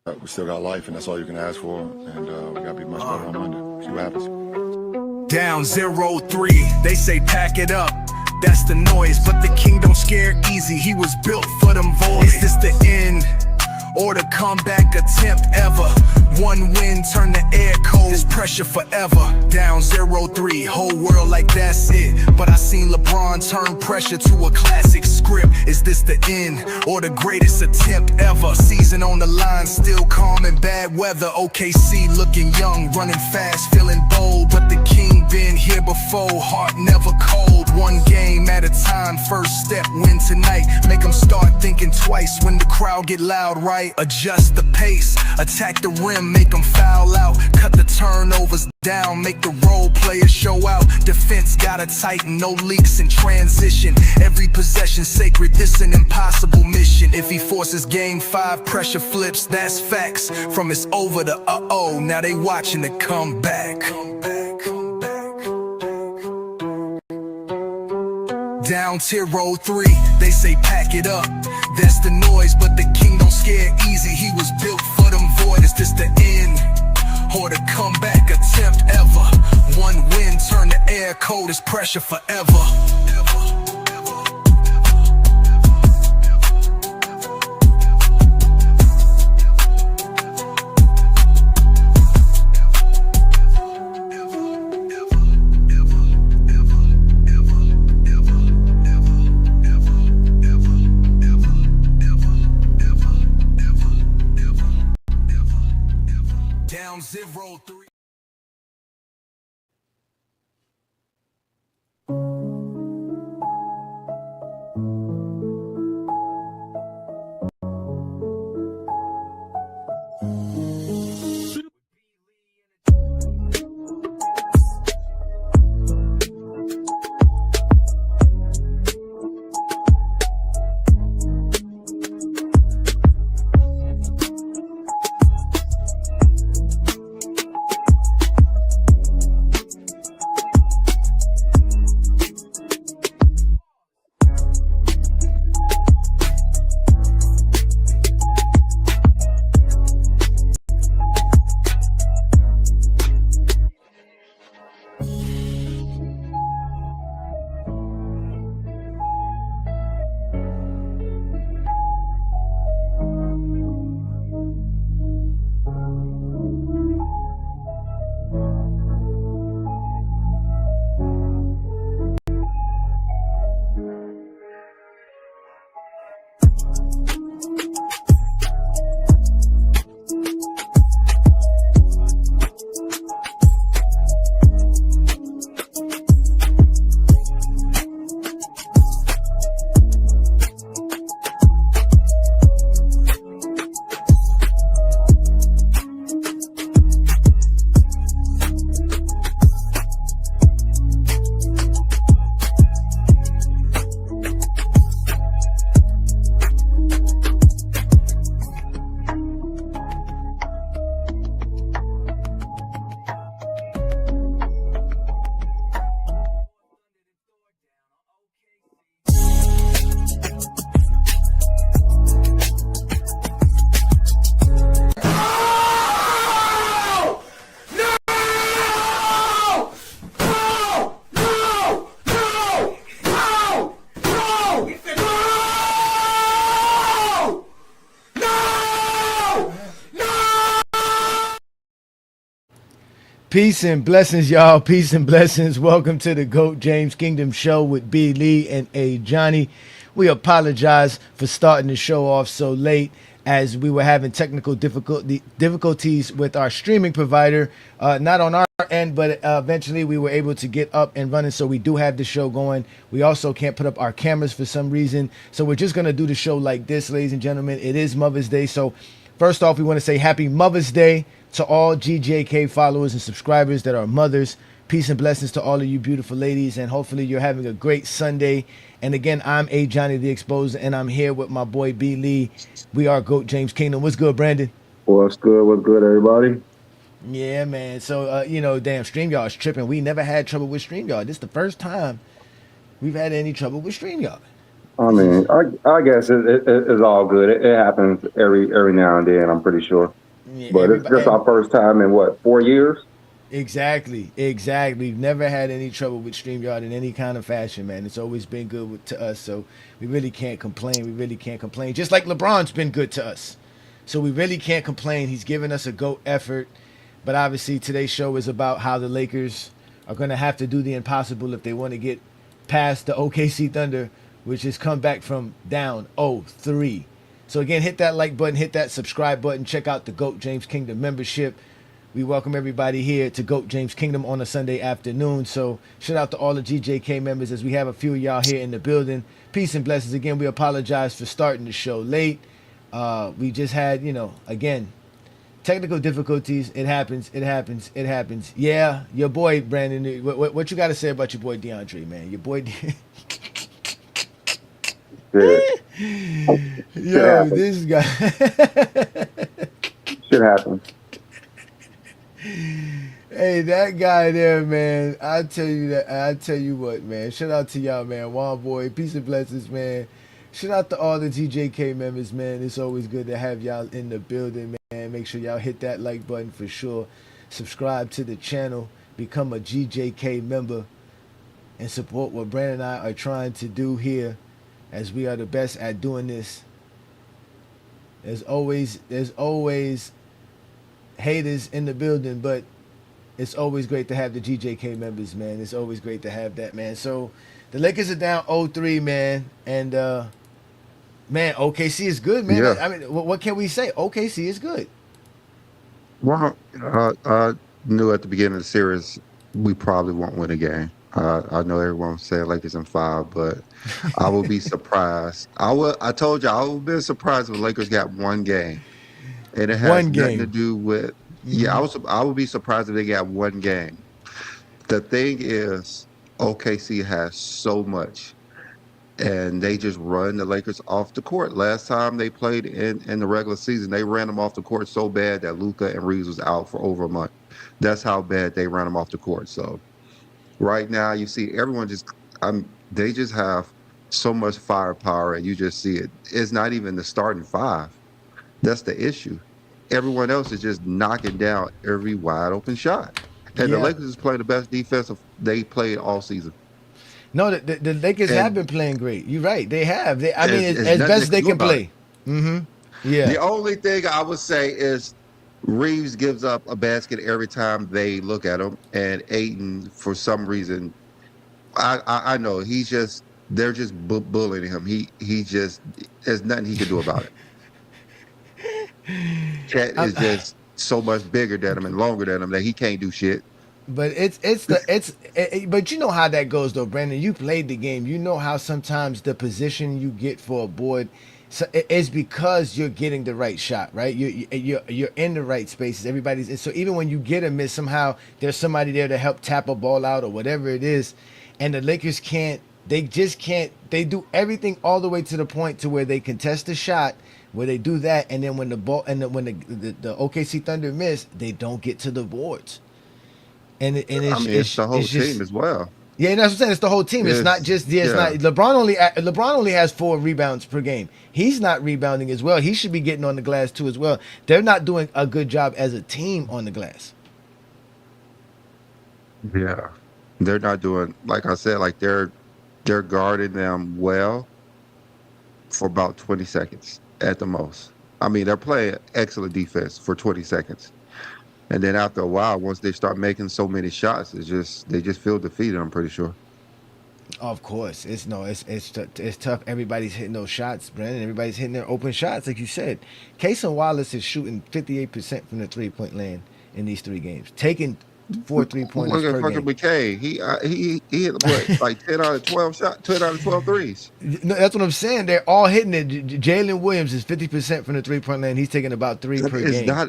We still got life, and that's all you can ask for. And we got to be much better on Monday. See what happens. Down 0-3, they say pack it up. That's the noise, but the king don't scare easy. He was built for them voids. Is this the end or the comeback attempt ever? One win, turn the air cold. This pressure forever. Down 0-3, whole world like that's it. But I seen LeBron turn pressure to a classic script. Is this the end or the greatest attempt ever? Season on the line, still calm in bad weather. OKC looking young, running fast, feeling bold. But the king been here before, heart never cold. One game at a time, first step, win tonight. Make them start thinking twice when the crowd get loud, right? Adjust the pace, attack the rim, make them foul out. Cut the turnovers down, make the role players show out. Defense gotta tighten, no leaks in transition. Every possession sacred, this an impossible mission. If he forces game 5, pressure flips, that's facts. From it's over to uh-oh, now they watching the comeback. Down 0-3, they say pack it up. That's the noise, but the king don't scare easy. He was built for them void. Is this the end or the comeback attempt ever? One win, turn the air cold. Is pressure forever. Down 0-3. Peace and blessings, y'all. Peace and blessings. Welcome to the GOAT James Kingdom Show with B. Lee and A. Johnny. We apologize for starting the show off so late as we were having technical difficulties with our streaming provider. Not on our end, but eventually we were able to get up and running, so we do have the show going. We also can't put up our cameras for some reason, so we're just going to do the show like this, ladies and gentlemen. It is Mother's Day, so first off, we want to say Happy Mother's Day to all GJK followers and subscribers that are mothers. Peace and blessings to all of you beautiful ladies, and hopefully you're having a great Sunday. And again, I'm A. Johnny the Exposer, and I'm here with my boy B. Lee. We are GOAT James Kingdom. What's good, Brandon? What's good? What's good, everybody? Yeah, man. So, damn, StreamYard is tripping. We never had trouble with StreamYard. This is the first time we've had any trouble with StreamYard. I mean, I guess it's all good. It happens every now and then. I'm pretty sure, Yeah, but it's just everybody. our first time in what 4 years. Exactly, exactly. We've never had any trouble with StreamYard in any kind of fashion, man. It's always been good to us, so we really can't complain. We really can't complain. Just like LeBron's been good to us, so we really can't complain. He's given us a GOAT effort, but obviously today's show is about how the Lakers are going to have to do the impossible if they want to get past the OKC Thunder, which has come back from down 0-3. So again, hit that like button, hit that subscribe button, check out the GOAT James Kingdom membership. We welcome everybody here to GOAT James Kingdom on a Sunday afternoon. So shout out to all the GJK members as we have a few of y'all here in the building. Peace and blessings. Again, we apologize for starting the show late. We just had, again, technical difficulties. It happens. It happens. It happens. Yeah, your boy Brandon. What you got to say about your boy DeAndre, man? Your boy. Shit, shit Yo, happens. this guy. Shit happens. Hey, that guy there, man. I tell you that. I tell you what, man. Shout out to y'all, man. Juan boy, peace and blessings, man. Shout out to all the GJK members, man. It's always good to have y'all in the building, man. Make sure y'all hit that like button for sure. Subscribe to the channel. Become a GJK member and support what Brandon and I are trying to do here, as we are the best at doing this. There's always haters in the building, but it's always great to have the GJK members, man. It's always great to have that, man. So the Lakers are down 0-3, man, and man, OKC is good, man. Yeah. I mean, what can we say? OKC is good. Well, I knew at the beginning of the series we probably won't win a game. I know everyone said Lakers in five, but I will be surprised. I told you I would be surprised if the Lakers got one game, and it has One nothing to game. do with. Yeah, I would be surprised if they got one game. The thing is, OKC has so much, and they just run the Lakers off the court. Last time they played in the regular season, they ran them off the court so bad that Luka and Reeves was out for over a month. That's how bad they ran them off the court. So right now, you see everyone they just have so much firepower, and you just see it. It's not even the starting five. That's the issue. Everyone else is just knocking down every wide open shot. And the Yeah. Lakers is playing the best defense they played all season. No, the Lakers have And been playing great. You're right. They have. I mean, there's as nothing they best can they do can about it. play. Mm-hmm. Yeah. The only thing I would say is Reeves gives up a basket every time they look at him, and Aiton, for some reason, I know they're just bullying him. He just there's nothing he can do about it. Chet I'm, is just so much bigger than him and longer than him that he can't do shit. But but you know how that goes though, Brandon. You played the game. You know how sometimes the position you get for a board, so it's because you're getting the right shot, right? You're in the right spaces. Everybody's so even when you get a miss, somehow there's somebody there to help tap a ball out or whatever it is, and the Lakers can't. They just can't. They do everything all the way to the point to where they contest the shot, where they do that, and then when the ball and then when the OKC Thunder miss, they don't get to the boards. And I mean, it's the whole it's just team as well. yeah, and that's what I'm saying. It's the whole team. It's not It's just it's not yeah. LeBron only has 4 rebounds per game. He's not rebounding as well. He should be getting on the glass too as well. They're not doing a good job as a team on the glass. Yeah. They're not doing like I said, like they're guarding them well for about 20 seconds at the most. I mean, they're playing excellent defense for 20 seconds. And then after a while, once they start making so many shots, they just feel defeated, I'm pretty sure. Of course, it's tough. Everybody's hitting those shots, Brandon. Everybody's hitting their open shots, like you said. Cason Wallace is shooting 58% from the 3-point land in these 3 games, taking 4 3-pointers Look at per fucking game. McKay. He hit what, like 10 out of 12 shots, 10 out of 12 threes. No, that's what I'm saying. They're all hitting it. Jalen Williams is 50% from the 3-point land. He's taking about 3 per It's game. not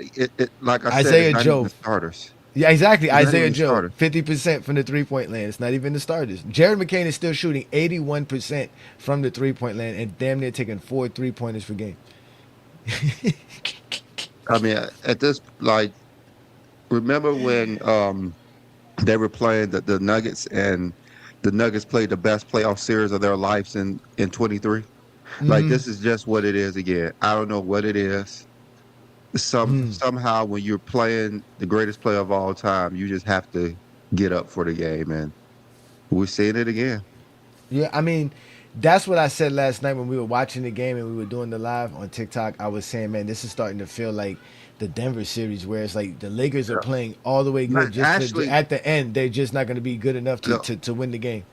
like I said, Isaiah it's not even Joe. the starters. Yeah, exactly. It's not Isaiah even the Joe, starters. 50% from the 3-point land. It's not even the starters. Jared McCain is still shooting 81% from the 3-point land and damn near taking 4 3-pointers per game. I mean, at this, like, remember when they were playing the Nuggets and the Nuggets played the best playoff series of their lives in 23. Like Mm-hmm. this is just what it is again. I don't know what it is. Somehow when you're playing the greatest player of all time, you just have to get up for the game, and we're seeing it again. Yeah, I mean, that's what I said last night when we were watching the game and we were doing the live on TikTok. I was saying, man, this is starting to feel like the Denver series, where it's like the Lakers are playing all the way But good, just for actually, at the end they're just not going to be good enough to, no, to win the game.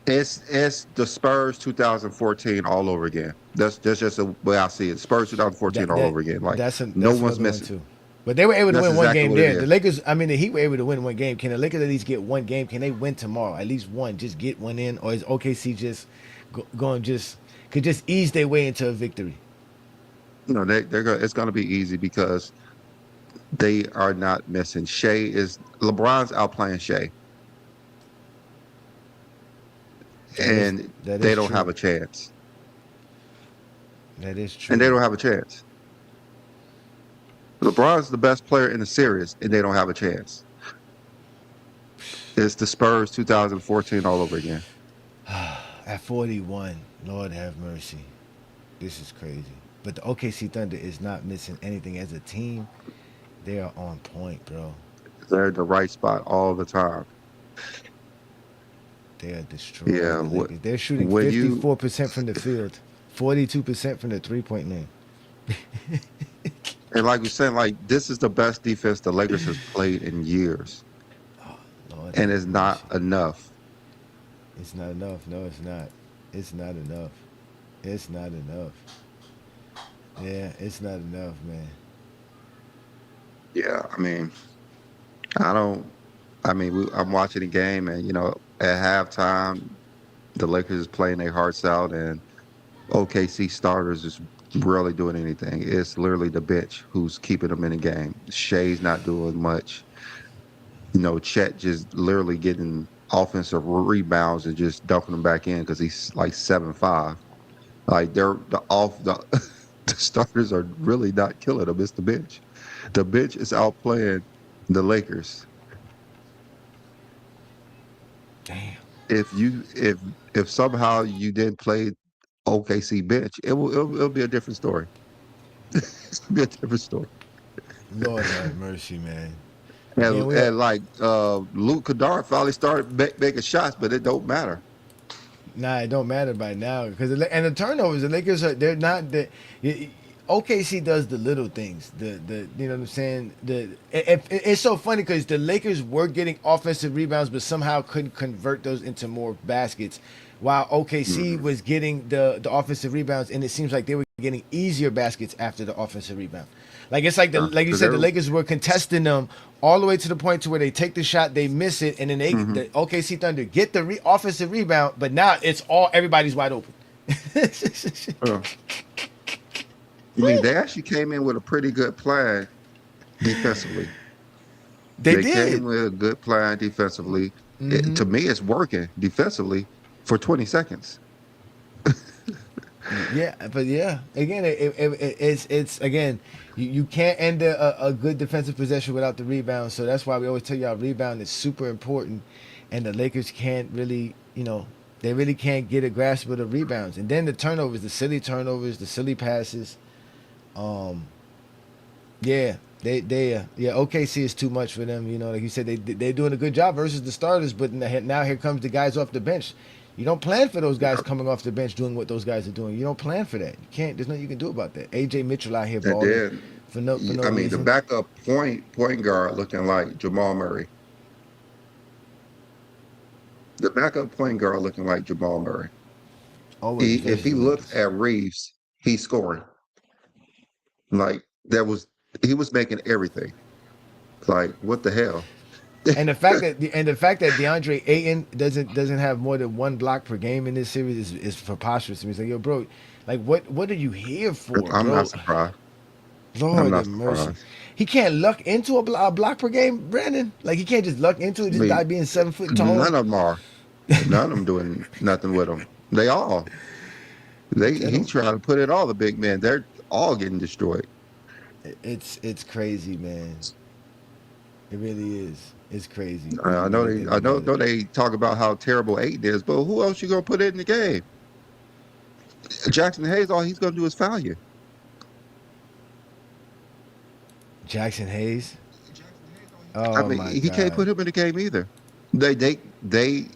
it's the Spurs 2014 all over again. That's just the way I see it. Spurs 2014 That all that over again. Like that's no one's another one missing. too. But they were able to That's win one exactly game what it there. The is. Lakers, I mean, the Heat were able to win one game. Can the Lakers at least get one game? Can they win tomorrow? At least one, just get one in, or is OKC just going just could just ease their way into a victory? No, they're going. It's going to be easy because they are not missing. LeBron's outplaying Shea, That is and that they is don't have true. a chance. That is And they true. don't have a chance. LeBron's the best player in the series, and they don't have a chance. It's the Spurs 2014 all over again. At 41, Lord have mercy. This is crazy. But the OKC Thunder is not missing anything as a team. They are on point, bro. They're in the right spot all the time. They are destroying Yeah. the Lakers. They're shooting When you 54% from the field, 42% from the 3-point line. and like we said, like this is the best defense the Lakers has played in years, Lord and have it's not mercy. enough. It's not enough. No, it's not. It's not enough. It's not enough. Yeah, it's not enough, man. Yeah, I mean, I don't. I mean, I'm watching the game, and at halftime, the Lakers is playing their hearts out, and OKC starters is rarely doing anything. It's literally the bench who's keeping them in the game. Shea's not doing much. Chet just literally getting offensive rebounds and just dumping them back in because he's like 7'5". Like they're the the starters are really not killing them. It's the bench. The bench is outplaying the Lakers. Damn. If somehow you didn't play OKC bench, it'll be a different story. It'll be a different story. Lord have mercy, man. Again, And we are. like Luke Kadar finally started making shots, but it don't matter. Nah, it don't matter by now because and the turnovers. The Lakers are they're not the. OKC does the little things. The you know what I'm saying. It's so funny because the Lakers were getting offensive rebounds, but somehow couldn't convert those into more baskets, while OKC Mhm. was getting the offensive rebounds, and it seems like they were getting easier baskets after the offensive rebound. Like it's like the Yeah, like you 'cause said, the they're Lakers were contesting them all the way to the point to where they take the shot, they miss it, and then mhm. the OKC Thunder get the offensive rebound, but now it's all everybody's wide open. Yeah. I mean, they actually came in with a pretty good plan defensively. They They came did. with a good plan defensively. To me, it's working defensively for 20 seconds. Yeah, but yeah, again, it's again, you can't end a good defensive possession without the rebound. So that's why we always tell y'all rebound is super important, and the Lakers can't really, they really can't get a grasp of the rebounds, and then the turnovers, the silly passes. Um, yeah, yeah, OKC is too much for them. Like you said, they're doing a good job versus the starters, but now here comes the guys off the bench. You don't plan for those guys coming off the bench doing what those guys are doing. You don't plan for that. You can't. There's nothing you can do about that. AJ Mitchell out here And balling then, for no I mean, the reason. backup point guard looking like Jamal Murray. The backup point guard looking like Jamal Murray. Always If he versus the looks Lakers. at Reeves, he's scoring. Like he was making everything. Like what the hell? And the fact that DeAndre Ayton doesn't have more than one block per game in this series is preposterous to me. It's like, yo, bro, like what are you here for, I'm not bro? surprised. I'm Lord not have mercy. surprised. He can't luck into a block per game, Brandon. Like he can't just luck into it I just by mean, being 7 foot tall. none of them are. None of them doing nothing with him. They all. I He don't. trying to put it all the big men. They're all getting destroyed. It's crazy, man. It really is. It's crazy. I You know really they, think I know, about know it. they talk about how terrible Aiden is, but who else you gonna put in the game? Jackson Hayes, all he's gonna do is foul you. Jackson Hayes. I Oh mean, my he can't God. put him in the game either. They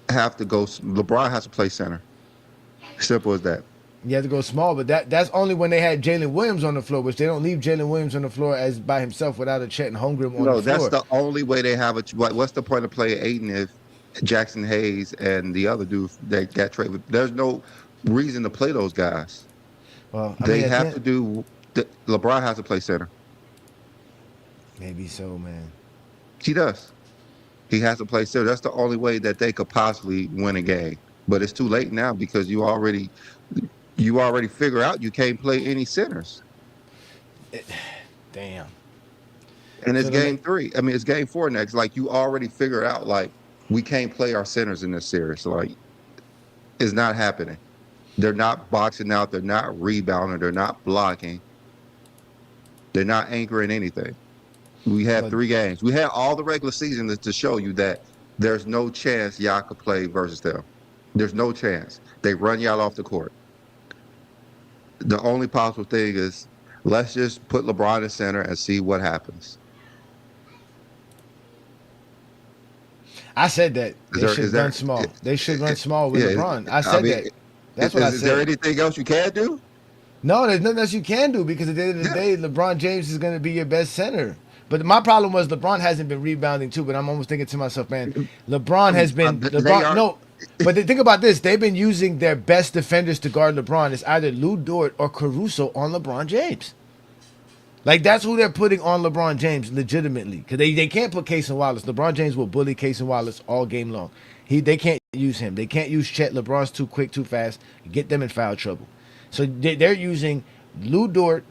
have to go. LeBron has to play center. Simple as that. You have to go small, but that's only when they had Jalen Williams on the floor, which they don't leave Jalen Williams on the floor as by himself without a Chet and Holmgren on the No, that's floor. the only way they have a. What's the point of playing Aiden if Jackson Hayes and the other dude they got traded? There's no reason to play those guys. Well, I They mean, at the have to end, do. LeBron has to play center. maybe so, man. He does. He has to play center. That's the only way that they could possibly win a game. But it's too late now because you already figure out you can't play any centers. Damn. And it's So the game three. I mean, it's game four next. Like you already figure out like we can't play our centers in this series. Like it's not happening. They're not boxing out. They're not rebounding. They're not blocking. They're not anchoring anything. We had well, 3 games. We had all the regular season to show you that there's no chance y'all could play versus them. There's no chance. They run y'all off the court. The only possible thing is let's just put LeBron in center and see what happens. I said that Is they there? should Is there? run small. They should run small with Yeah. LeBron. I I said mean, that. That's what I is there said. anything else you can do? No, there's nothing else you can do because at the end of the day, LeBron James is going to be your best center. But my problem was LeBron hasn't been rebounding too. But I'm almost thinking to myself, man, LeBron has been They LeBron. are. No, but think about this: they've been using their best defenders to guard LeBron. It's either Lou Dort or Caruso on LeBron James. Like that's who they're putting on LeBron James legitimately because they can't put Case and Wallace. LeBron James will bully Case and Wallace all game long. They can't use him. They can't use Chet. LeBron's too quick, too fast. Get them in foul trouble. So they're using Lou Dort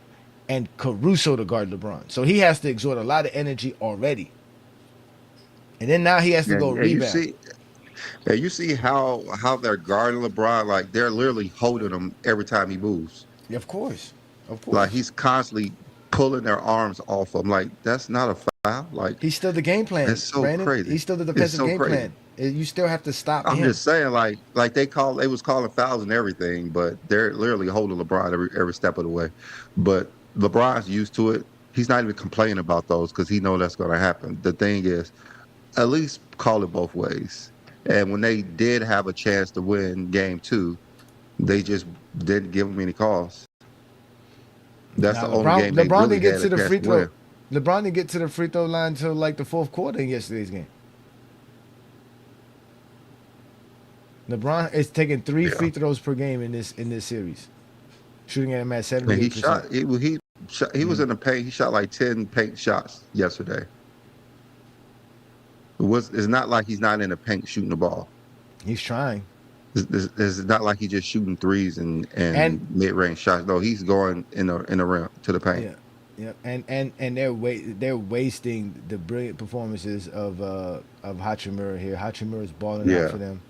and Caruso to guard LeBron. So he has to exert a lot of energy already. And then now he has to go And you rebound. see, you see how they're guarding LeBron. Like they're literally holding him every time he moves. Of course. Of course. Like he's constantly pulling their arms off him. Like that's not a foul. Like He's still the game plan, it's so Brandon. crazy. He's still the It's defensive so game crazy. plan. You still have to stop I'm him. just saying, like they was calling fouls and everything, but they're literally holding LeBron every step of the way. But LeBron's used to it. He's not even complaining about those because he knows that's going to happen. The thing is, at least call it both ways. And when they did have a chance to win game 2, they just didn't give him any calls. That's Now, the only game they LeBron really didn't get had to a the chance free to throw. win. LeBron didn't get to the free throw line until like the fourth quarter in yesterday's game. LeBron is taking 3 Yeah. free throws per game in this series, shooting at him at And he 78%. shot. He was in the paint. He shot like 10 paint shots yesterday. It's not like he's not in the paint shooting the ball. He's trying. It's not like he's just shooting threes and And- mid-range shots. No, he's going in the rim to the paint. Yeah, and they're wasting the brilliant performances of Hachimura here. Hachimura is balling Yeah. out for them.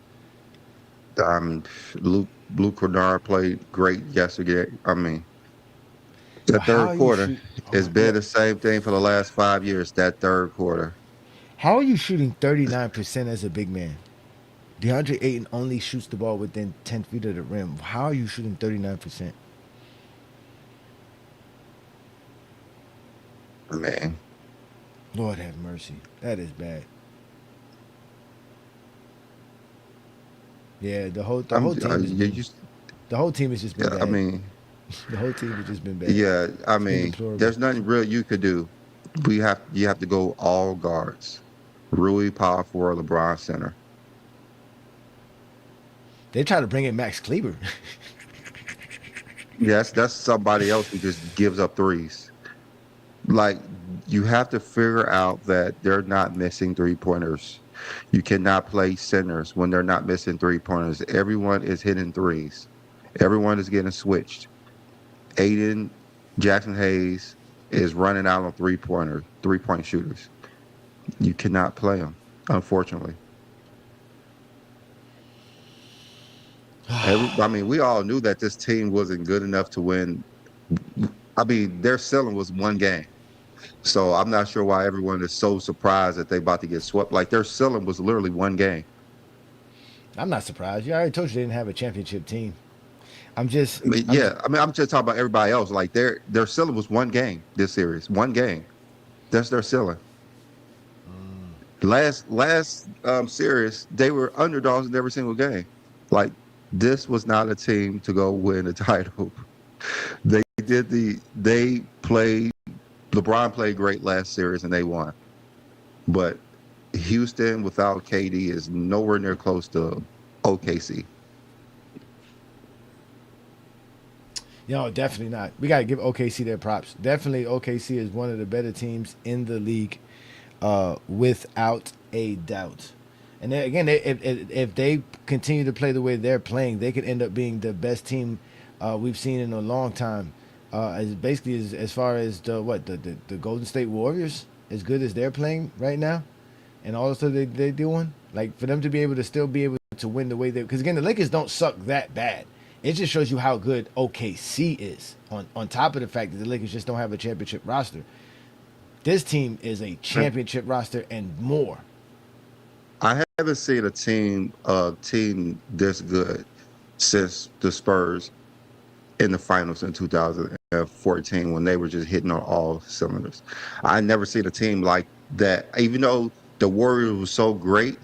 Luke Kennard played great yesterday. I mean, the But how are third you quarter shoot- has been the same thing for the last 5 years. That third quarter. How are you shooting 39% as a big man? DeAndre Ayton only shoots the ball within 10 feet of the rim. How are you shooting 39%? Man, Lord have mercy. That is bad. Yeah, the whole team has just been bad. I mean, the whole team has just been bad. yeah. I been mean, deplorable. there's nothing real you could do. You have to go all guards. Rui, power forward, LeBron center. They try to bring in Max Kleber. Yes, that's somebody else who just gives up threes. Like you have to figure out that they're not missing 3-pointers. You cannot play centers when they're not missing 3-pointers. Everyone is hitting threes. Everyone is getting switched. Aiden, Jackson Hayes is running out on 3-point shooters. You cannot play them, unfortunately. I mean, we all knew that this team wasn't good enough to win. I mean, their ceiling was 1 game. So I'm not sure why everyone is so surprised that they about to get swept. Like their ceiling was literally one game. I'm not surprised. You already told you they didn't have a championship team. I'm just, I mean, I'm yeah. I mean, I'm just talking about everybody else. Like their ceiling was one game this series. One game. That's their ceiling. Last series, they were underdogs in every single game. Like this was not a team to go win a title. They played LeBron played great last series and they won. But Houston without KD is nowhere near close to OKC. definitely not. We got to give OKC their props. Definitely, OKC is one of the better teams in the league, without a doubt. And then, again, if they continue to play the way they're playing, they could end up being the best team we've seen in a long time. As far as the Golden State Warriors, as good as they're playing right now, and all the stuff they're doing, like for them to be able to still be able to win the way they, because again, the Lakers don't suck that bad. It just shows you how good OKC is. On top of the fact that the Lakers just don't have a championship roster, this team is a championship roster and more. I haven't seen a team this good since the Spurs in the finals in 2014 when they were just hitting on all cylinders. I never seen a team like that. Even though the Warriors was so great,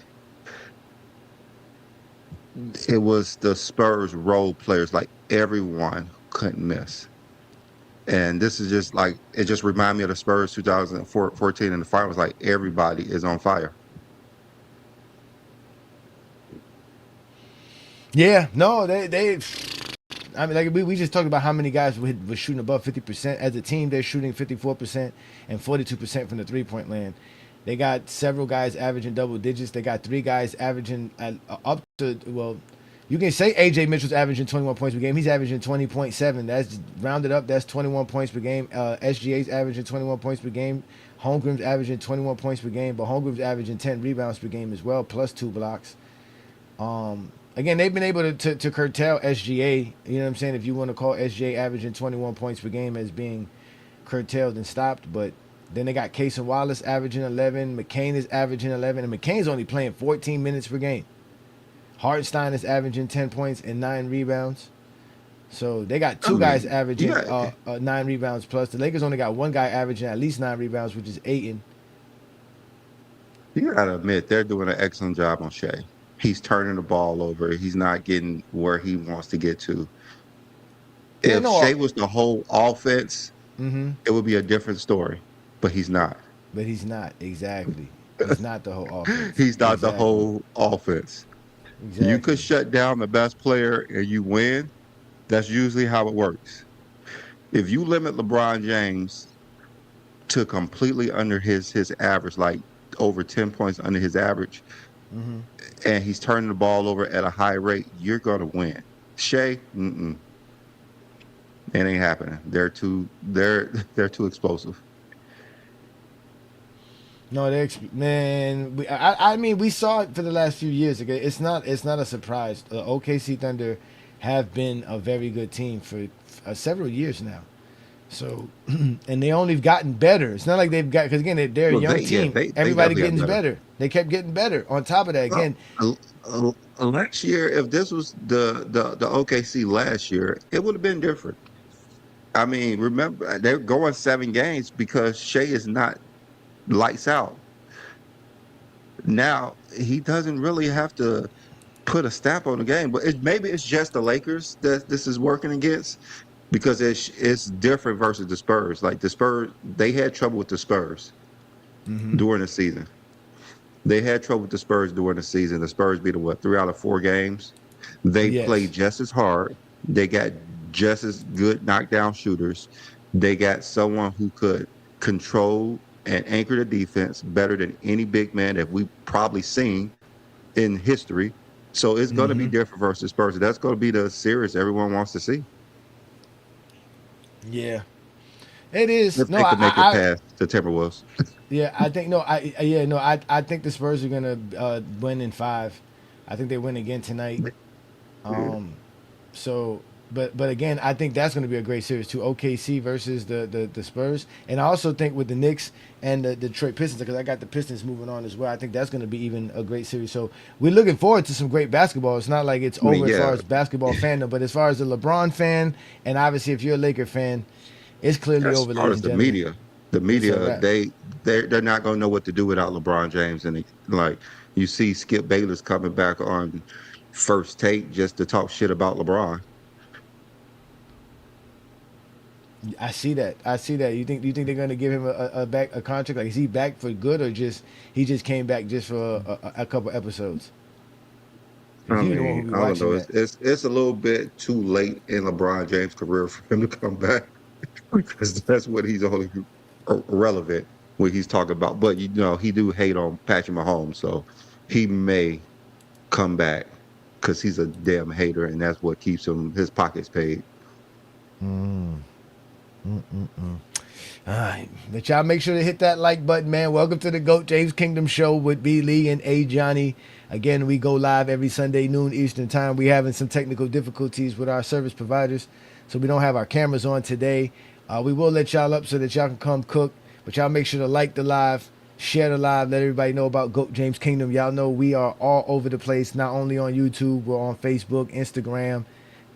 it was the Spurs role players, like everyone couldn't miss. And this is just like, it just reminded me of the Spurs 2014 in the finals, like everybody is on fire. Yeah, no, they. I mean, like we just talked about how many guys were shooting above 50%. As a team, they're shooting 54% and 42% from the 3-point land. They got several guys averaging double digits. They got 3 guys averaging up to, well, you can say AJ Mitchell's averaging 21 points per game. He's averaging 20.7. That's rounded up. That's 21 points per game. SGA's averaging 21 points per game. Holmgren's averaging 21 points per game, but Holmgren's averaging 10 rebounds per game as well, plus 2 blocks. Again, they've been able to curtail SGA. You know what I'm saying? If you want to call SGA averaging 21 points per game as being curtailed and stopped. But then they got Casey Wallace averaging 11. McCain is averaging 11. And McCain's only playing 14 minutes per game. Hartenstein is averaging 10 points and 9 rebounds. So they got 2 guys averaging 9 rebounds plus. The Lakers only got 1 guy averaging at least 9 rebounds, which is Ayton. You gotta admit, they're doing an excellent job on Shea. He's turning the ball over. He's not getting where he wants to get to. If Shea was the whole offense, it would be a different story. But he's not. But he's not, exactly. He's not the whole offense. He's not the whole offense. Exactly. You could shut down the best player and you win. That's usually how it works. If you limit LeBron James to completely under his average, like over 10 points under his average, and he's turning the ball over at a high rate, you're going to win. Shea, it ain't happening. They're too explosive. No, I mean, we saw it for the last few years. Okay, it's not a surprise. The OKC Thunder have been a very good team for several years now. So, and they only gotten better. It's not like they've got, because again, they're a young team. Everybody getting better. They kept getting better. On top of that, again, last year, if this was the OKC last year, it would have been different. I mean, remember they're going 7 games because Shea is not lights out. Now he doesn't really have to put a stamp on the game, but maybe it's just the Lakers that this is working against. Because it's different versus the Spurs. Like the Spurs, they had trouble with the Spurs during the season. They had trouble with the Spurs during the season. The Spurs beat them, 3 out of 4 games. They played just as hard. They got just as good knockdown shooters. They got someone who could control and anchor the defense better than any big man that we've probably seen in history. So it's going to be different versus Spurs. That's going to be the series everyone wants to see. Yeah, it is. If they could make it past the Timberwolves. Yeah, I think I think the Spurs are gonna win in 5. I think they win again tonight. So But again, I think that's going to be a great series too. OKC versus the Spurs, and I also think with the Knicks and the Detroit Pistons, because I got the Pistons moving on as well. I think that's going to be even a great series. So we're looking forward to some great basketball. It's not like it's I mean, over as far yeah, as basketball fandom, but as far as the LeBron fan, and obviously if you're a Laker fan, it's clearly as over, far ladies as and the gentlemen. media, the It's a media, wrap. they're not gonna know what to do without LeBron James. And like you see Skip Bayless coming back on First Take just to talk shit about LeBron. I see that. I see that. You think they're going to give him a contract? Like, is he back for good, or just he just came back just for a couple episodes? I Because you the one who mean, be I don't watching know. that. It's a little bit too late in LeBron James' career for him to come back because that's what he's only relevant when he's talking about. But you know, he do hate on Patrick Mahomes, so he may come back because he's a damn hater, and that's what keeps him his pockets paid. All right, but y'all make sure to hit that like button, man. Welcome to the GOAT James Kingdom Show with B. Lee and A. Johnny. Again, we go live every Sunday noon Eastern time. We having some technical difficulties with our service providers, so we don't have our cameras on today. We will let y'all up so that y'all can come cook, but y'all make sure to like the live, share the live, let everybody know about GOAT James Kingdom. Y'all know we are all over the place, not only on YouTube, we're on Facebook, Instagram,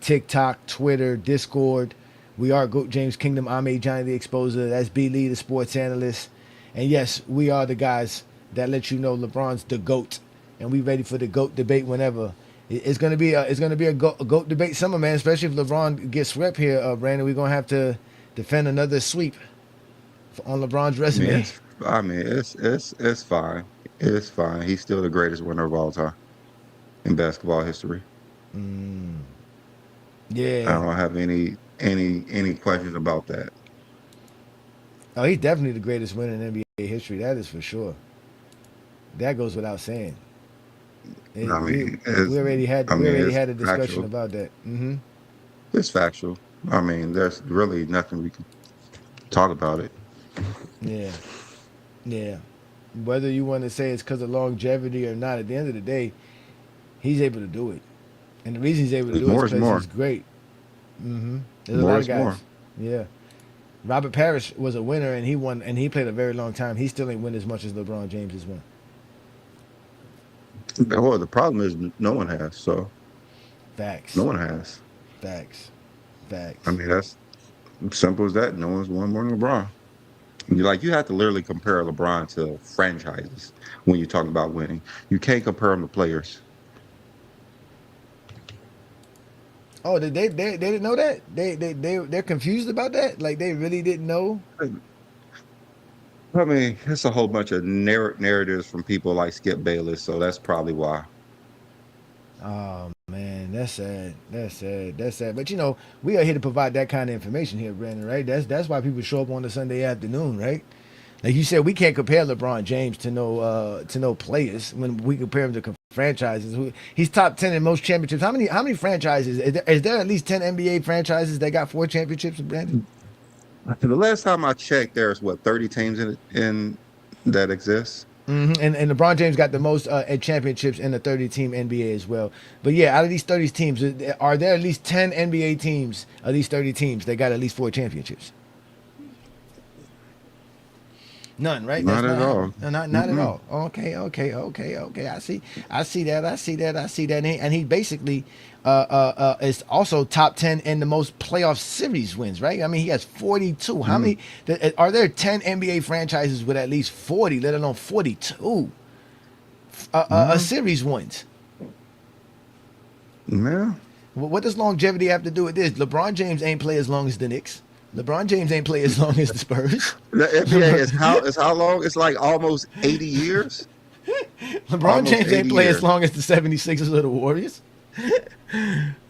TikTok, Twitter, Discord. We are GOAT James Kingdom. I'm A. Johnny the Exposer. That's B. Lee, the sports analyst. And yes, we are the guys that let you know LeBron's the GOAT. And we ready for the GOAT debate whenever. It's gonna be a GOAT debate summer, man. Especially if LeBron gets swept here, Brandon. We're gonna have to defend another sweep on LeBron's I mean, resume. it's fine. It's fine. He's still the greatest winner of all time in basketball history. I Yeah. don't have any questions about that. Oh, he's definitely the greatest winner in NBA history. That is for sure. That goes without saying. I It, we mean, we already had I we mean, already it's had a discussion factual. about that. It's factual. I mean, there's really nothing we can talk about it. Yeah. Yeah. Whether you want to say it's because of longevity or not, at the end of the day, he's able to do it. And the reason he's able to There's do it is more is because more. he's great. There's a More lot of is more. guys. Yeah. Robert Parrish was a winner and he won and he played a very long time. He still ain't win as much as LeBron James has won. Well, the problem is no one has. So no Facts. one has. Facts. I Facts. mean, that's simple as that. No one's won more than LeBron. You have to literally compare LeBron to franchises when you're talking about winning. You can't compare him to players. Oh, they didn't know that? They're confused about that? Like they really didn't know? I mean, it's a whole bunch of narratives from people like Skip Bayless, so that's probably why. Oh man, that's sad. That's sad. That's sad. But you know, we are here to provide that kind of information here, Brandon. Right? That's why people show up on a Sunday afternoon, right? Like you said, we can't compare LeBron James to no players when we compare him to franchises. He's top 10 in most championships. How many franchises? Is there at least 10 NBA franchises that got 4 championships, Brandon? The last time I checked, there's what 30 teams in that exist. And LeBron James got the most championships in the 30-team NBA as well. But yeah, out of these 30 teams, are there at least 10 NBA teams of these 30 teams that got at least 4 championships? None, right? That's Not not at all. happening. No, not at Mm-mm. all. Okay. I see that. And he basically is also top 10 in the most playoff series wins, right? I mean, he has 42. How Mm. many? Are there 10 NBA franchises with at least 40, let alone 42 a Well, series wins? yeah. What does longevity have to do with this? LeBron James ain't play as long as the Knicks. LeBron James ain't play as long as the Spurs. The NBA is how long? It's like almost 80 years. LeBron Almost James ain't 80 play as years. long as the 76ers or the Warriors.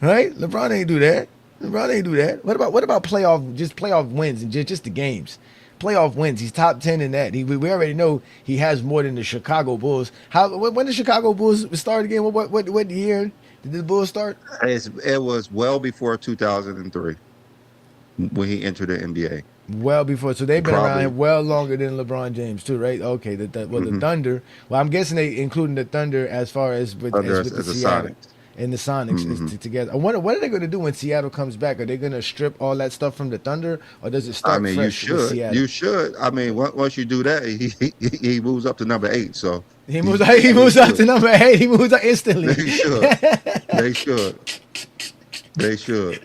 Right? LeBron ain't do that. LeBron ain't do that. What about playoff wins and just the games? Playoff wins. He's top 10 in that. We already know he has more than the Chicago Bulls. When the Chicago Bulls start again? What year did the Bulls start? It was well before 2003 when he entered the NBA. Well before, so they've been around here Probably. well longer than LeBron James too, right? Okay, the Hmm. Thunder. Well, I'm guessing they including the Thunder as far as with Under the as a Seattle. Sonics. and the Sonics is Hmm. together. I wonder what are they going to do when Seattle comes back? Are they going to strip all that stuff from the Thunder, or does it I start mean, you fresh with should. Seattle? You should. I mean, once you do that, he moves up to number 8. So He moves. you He definitely moves up should. to number 8. He moves up instantly. They should. They should. They should.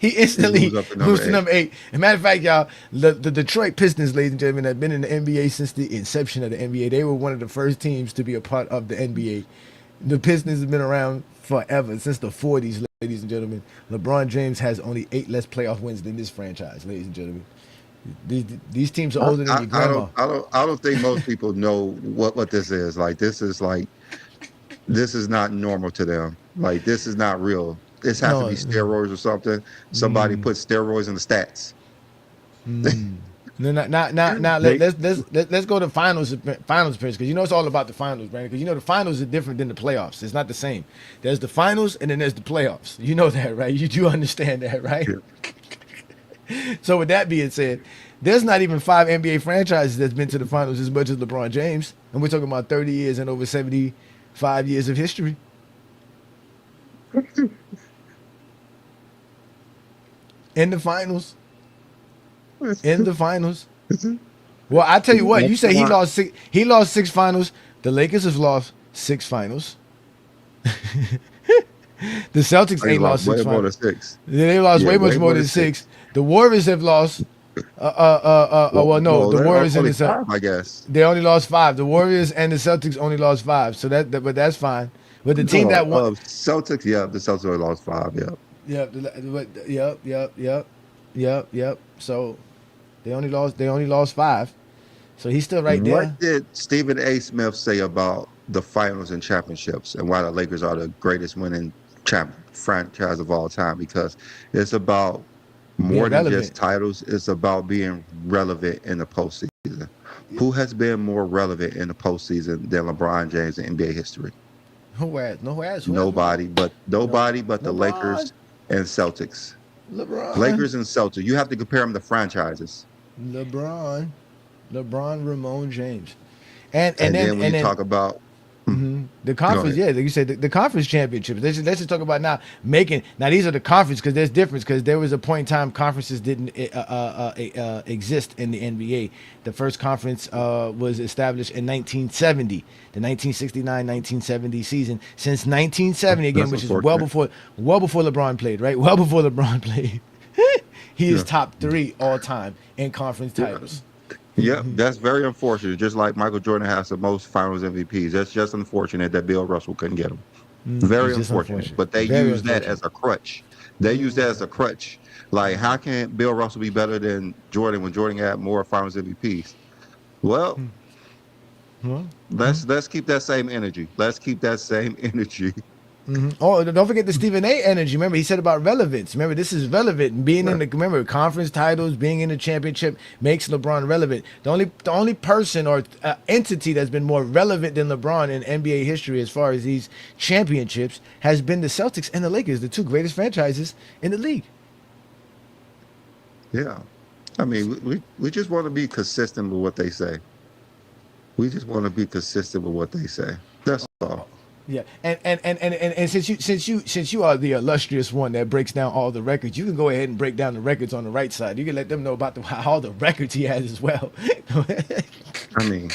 He He moves instantly up to moves number to 8. number 8. As a matter of fact, y'all, the Detroit Pistons, ladies and gentlemen, have been in the NBA since the inception of the NBA. They were one of the first teams to be a part of the NBA. The Pistons have been around forever, since the 40s, ladies and gentlemen. LeBron James has only 8 less playoff wins than this franchise, ladies and gentlemen. These teams are older than your I grandma. don't think most people know what this is. This is not normal to them. Like, this is not real. This has to No, be steroids or something. Somebody put steroids in the stats. no, not They, let's go to finals appearance, because you know it's all about the finals, Brandon. Because you know the finals are different than the playoffs. It's not the same. There's the finals and then there's the playoffs. You know that, right? You do understand that, right? So with that being said, there's not even 5 NBA franchises that's been to the finals as much as LeBron James, and we're talking about 30 years and over 75 years of history. In the finals. In the finals. Well, I tell you what, you say he lost 6. He lost 6 finals. The Lakers have lost 6 finals. The Celtics they ain't lost lost 6 way more than finals. 6. They lost Yeah, way much way more more than than 6. 6. The Warriors have lost. Well, no, the They're Warriors and only the Celtics. 5, I guess. They only lost 5. The Warriors and the Celtics only lost 5. So but that's fine. But the team that won. Celtics, yeah, the Celtics only lost 5, yeah. Yep. So they only lost 5. So he's still right What there. did Stephen A. Smith say about the finals and championships and why the Lakers are the greatest winning franchise of all time? Because it's about more Being than just relevant. titles. It's about being relevant in the postseason. Who has been more relevant in the postseason than LeBron James in NBA history? Who has? No, who has? Who has? Nobody but the LeBron. Lakers and Celtics. LeBron. Lakers and Celtics. You have to compare them to franchises. LeBron. Ramon James. And And then then when you talk about, the go conference, ahead. yeah, like you said, the conference championships. Let's just talk about now making. Now these are the conference, because there's difference, because there was a point in time conferences didn't exist in the NBA. The first conference was established in 1970, the 1969-1970 season. Since 1970 again, That's which is unfortunate. well before LeBron played, right? Well before LeBron played. He is Yeah. top 3 all time in conference titles. Yep, that's very unfortunate. Just like Michael Jordan has the most Finals MVPs. That's just unfortunate that Bill Russell couldn't get them. Very It's just unfortunate. unfortunate. But they Very use that unfortunate. as a crutch. They use that as a crutch. Like, how can Bill Russell be better than Jordan when Jordan had more Finals MVPs? Well, Well, let's keep that same energy. Let's keep that same energy. Oh, don't forget the Stephen A. energy. Remember, he said about relevance. Remember, this is relevant. Being in the conference titles, being in the championship makes LeBron relevant. The only person or entity that's been more relevant than LeBron in NBA history as far as these championships has been the Celtics and the Lakers, the 2 greatest franchises in the league. Yeah. I mean, we just want to be consistent with what they say. We just want to be consistent with what they say. That's all. Yeah, and since you are the illustrious one that breaks down all the records, you can go ahead and break down the records on the right side. You can let them know about all the records he has as well. I mean,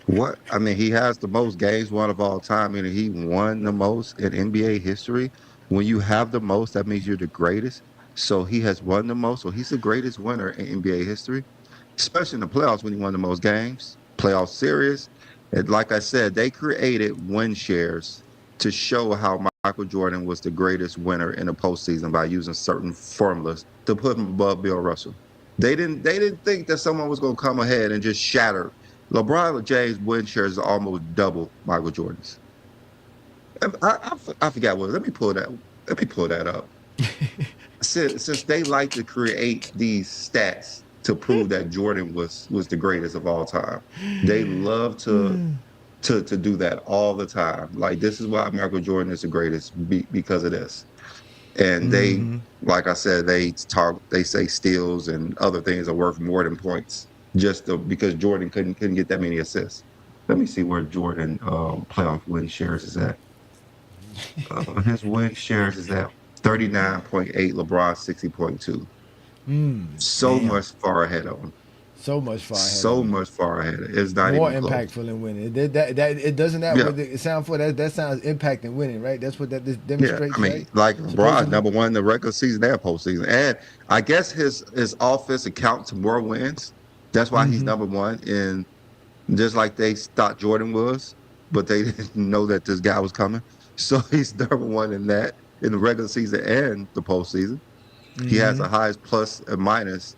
what? I mean, he has the most games won of all time, and he won the most in NBA history. When you have the most, that means you're the greatest. So he has won the most. So he's the greatest winner in NBA history, especially in the playoffs when he won the most games, playoff series. And like I said, they created win shares to show how Michael Jordan was the greatest winner in the postseason by using certain formulas to put him above Bill Russell. They didn't think that someone was going to come ahead and just shatter. LeBron James win shares is almost double Michael Jordan's. I forgot what. Let me pull that up. Since they like to create these stats to prove that Jordan was the greatest of all time, they love to do that all the time. Like, this is why Michael Jordan is the greatest because of this. And they, like I said, they say steals and other things are worth more than points because Jordan couldn't get that many assists. Let me see where Jordan playoff win shares is at. His win shares is at 39.8, LeBron 60.2. So Damn. much far ahead of him. So much far ahead of So him. much far ahead. It's not More even close. impactful than winning. That it doesn't that Yeah. what it sound for that sounds impact and winning, right? That's what that this Yeah, I demonstrates, mean, right? like LeBron, Supposedly. number one in the regular season and postseason, and I guess his offense accounts to more wins. That's why he's number one. And just like they thought Jordan was, but they didn't know that this guy was coming. So he's number one in that in the regular season and the postseason. He has the highest plus and minus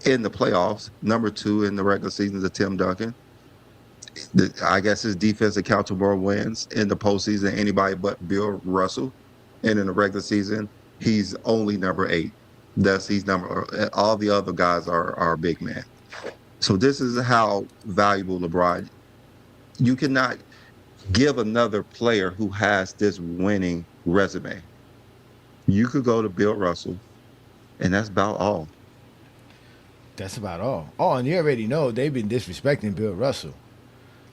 in the playoffs. Number two in the regular season to Tim Duncan. I guess his defense accounts for more wins in the postseason than anybody but Bill Russell. And in the regular season, he's only number 8. He's number. All the other guys are big men. So this is how valuable LeBron. You cannot give another player who has this winning resume. You could go to Bill Russell, and that's about all. That's about all. Oh, and you already know they've been disrespecting Bill Russell.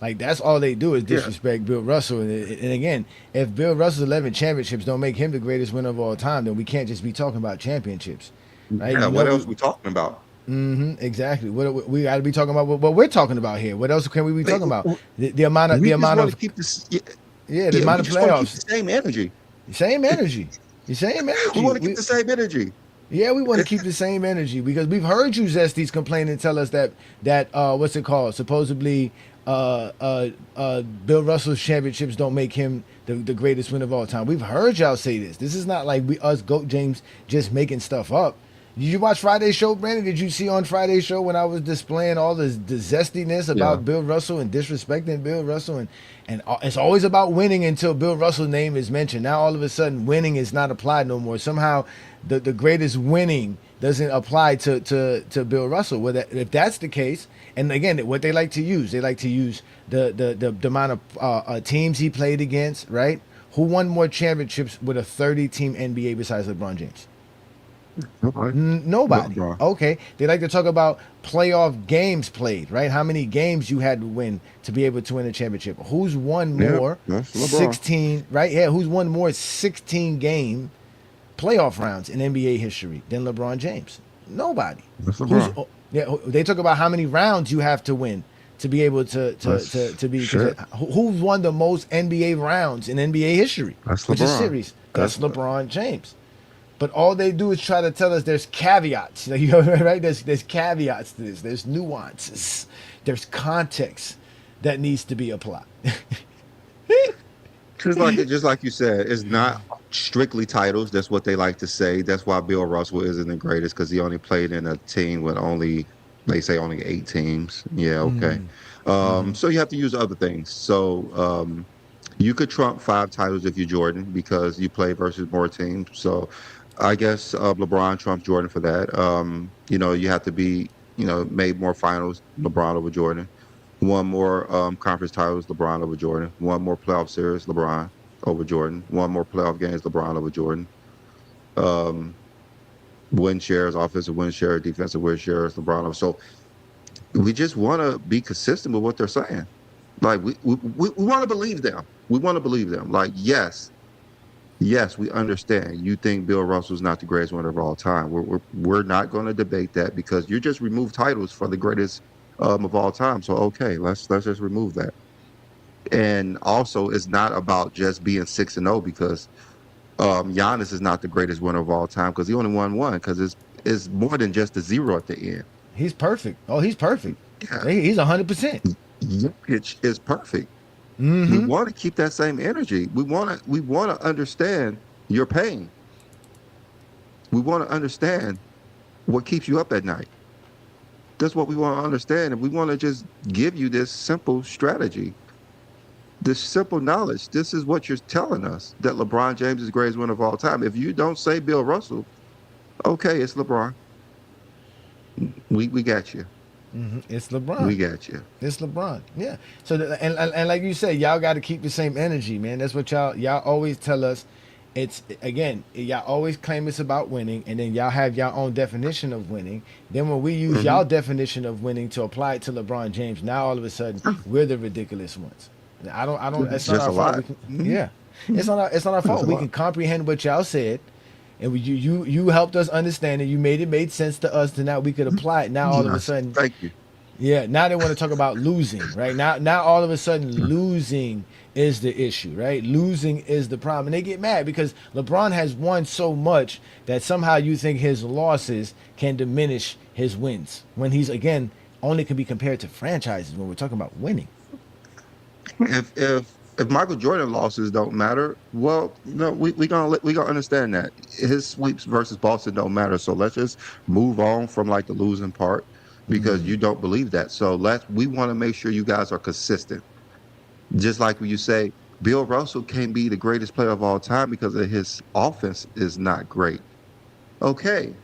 Like that's all they do is Yeah. disrespect Bill Russell. And again, if Bill Russell's 11 championships don't make him the greatest winner of all time, then we can't just be talking about championships, right? Yeah. You What know, else are we talking about? exactly. What we got to be talking about what we're talking about here. What else can we be talking about? The amount of We the just amount want of to keep this. Yeah, the yeah, we amount of just want to keep playoffs. the same energy. Same energy. The same We energy. want to keep the same energy. Yeah, we want to keep the same energy because we've heard you Zesties complain and tell us that what's it called? Supposedly Bill Russell's championships don't make him the greatest winner of all time. We've heard y'all say this. This is not like us Goat James just making stuff up. Did you watch Friday's show, Brandon? Did you see on Friday's show when I was displaying all the zestiness Yeah. about Bill Russell and disrespecting Bill Russell and it's always about winning until Bill Russell's name is mentioned. Now all of a sudden winning is not applied no more. Somehow the greatest winning doesn't apply to Bill Russell. Well, if that's the case, and again, what they like to use the amount of teams he played against, right? Who won more championships with a 30-team NBA besides LeBron James? Nobody. LeBron. Okay. They like to talk about playoff games played, right? How many games you had to win to be able to win a championship. Who's won Yeah, more that's LeBron. 16, right? Yeah, who's won more 16 game playoff rounds in NBA history than LeBron James? Nobody. That's LeBron. They talk about how many rounds you have to win to be able to be. Shit. Who's won the most NBA rounds in NBA history? That's Which is LeBron. series. That's That's- LeBron James. But all they do is try to tell us there's caveats. You know, right? There's caveats to this. There's nuances. There's context that needs to be applied. Just like you said, it's not strictly titles. That's what they like to say. That's why Bill Russell isn't the greatest because he only played in a team with only 8 teams. Yeah, okay. So you have to use other things. So you could trump 5 titles if you're Jordan because you play versus more teams. So I guess LeBron trumps Jordan for that. You have to be, made more finals, LeBron over Jordan. One more conference titles, LeBron over Jordan. One more playoff series, LeBron over Jordan. One more playoff games, LeBron over Jordan. Win shares, offensive win share, defensive win shares, LeBron over. So we just want to be consistent with what they're saying. Like we want to believe them. We want to believe them. Like yes, we understand. You think Bill Russell's not the greatest winner of all time. We're not going to debate that because you just removed titles for the greatest of all time. So okay, let's just remove that. And also, it's not about just being 6-0 because Giannis is not the greatest winner of all time because he only won one because it's more than just a 0 at the end. He's perfect. Oh, he's perfect. Yeah. He's 100%. Jokic is perfect. We want to keep that same energy. We want to understand your pain. We want to understand what keeps you up at night. That's what we want to understand. And we want to just give you this simple strategy, this simple knowledge. This is what you're telling us, that LeBron James is the greatest winner of all time. If you don't say Bill Russell, okay, it's LeBron. We got you. It's LeBron. We got you. It's LeBron. Yeah. So and like you said, y'all got to keep the same energy, man. That's what y'all always tell us. It's again, y'all always claim it's about winning, and then y'all have your own definition of winning. Then when we use y'all definition of winning to apply it to LeBron James, now all of a sudden we're the ridiculous ones. I don't. That's It's not just our a fault. lot. Yeah. It's not our fault. We can comprehend what y'all said, and you helped us understand it. You made sense to us, to now we could apply it. Now all of a sudden, Thank you. yeah, now they want to talk about losing, right? Now all of a sudden losing is the issue, right? Losing is the problem. And they get mad because LeBron has won so much that somehow you think his losses can diminish his wins when he's, again, only can be compared to franchises when we're talking about winning. If Michael Jordan losses don't matter, well, no, we gonna understand that his sweeps versus Boston don't matter. So let's just move on from like the losing part, because you don't believe that. So we want to make sure you guys are consistent. Just like when you say Bill Russell can't be the greatest player of all time because of his offense is not great. Okay.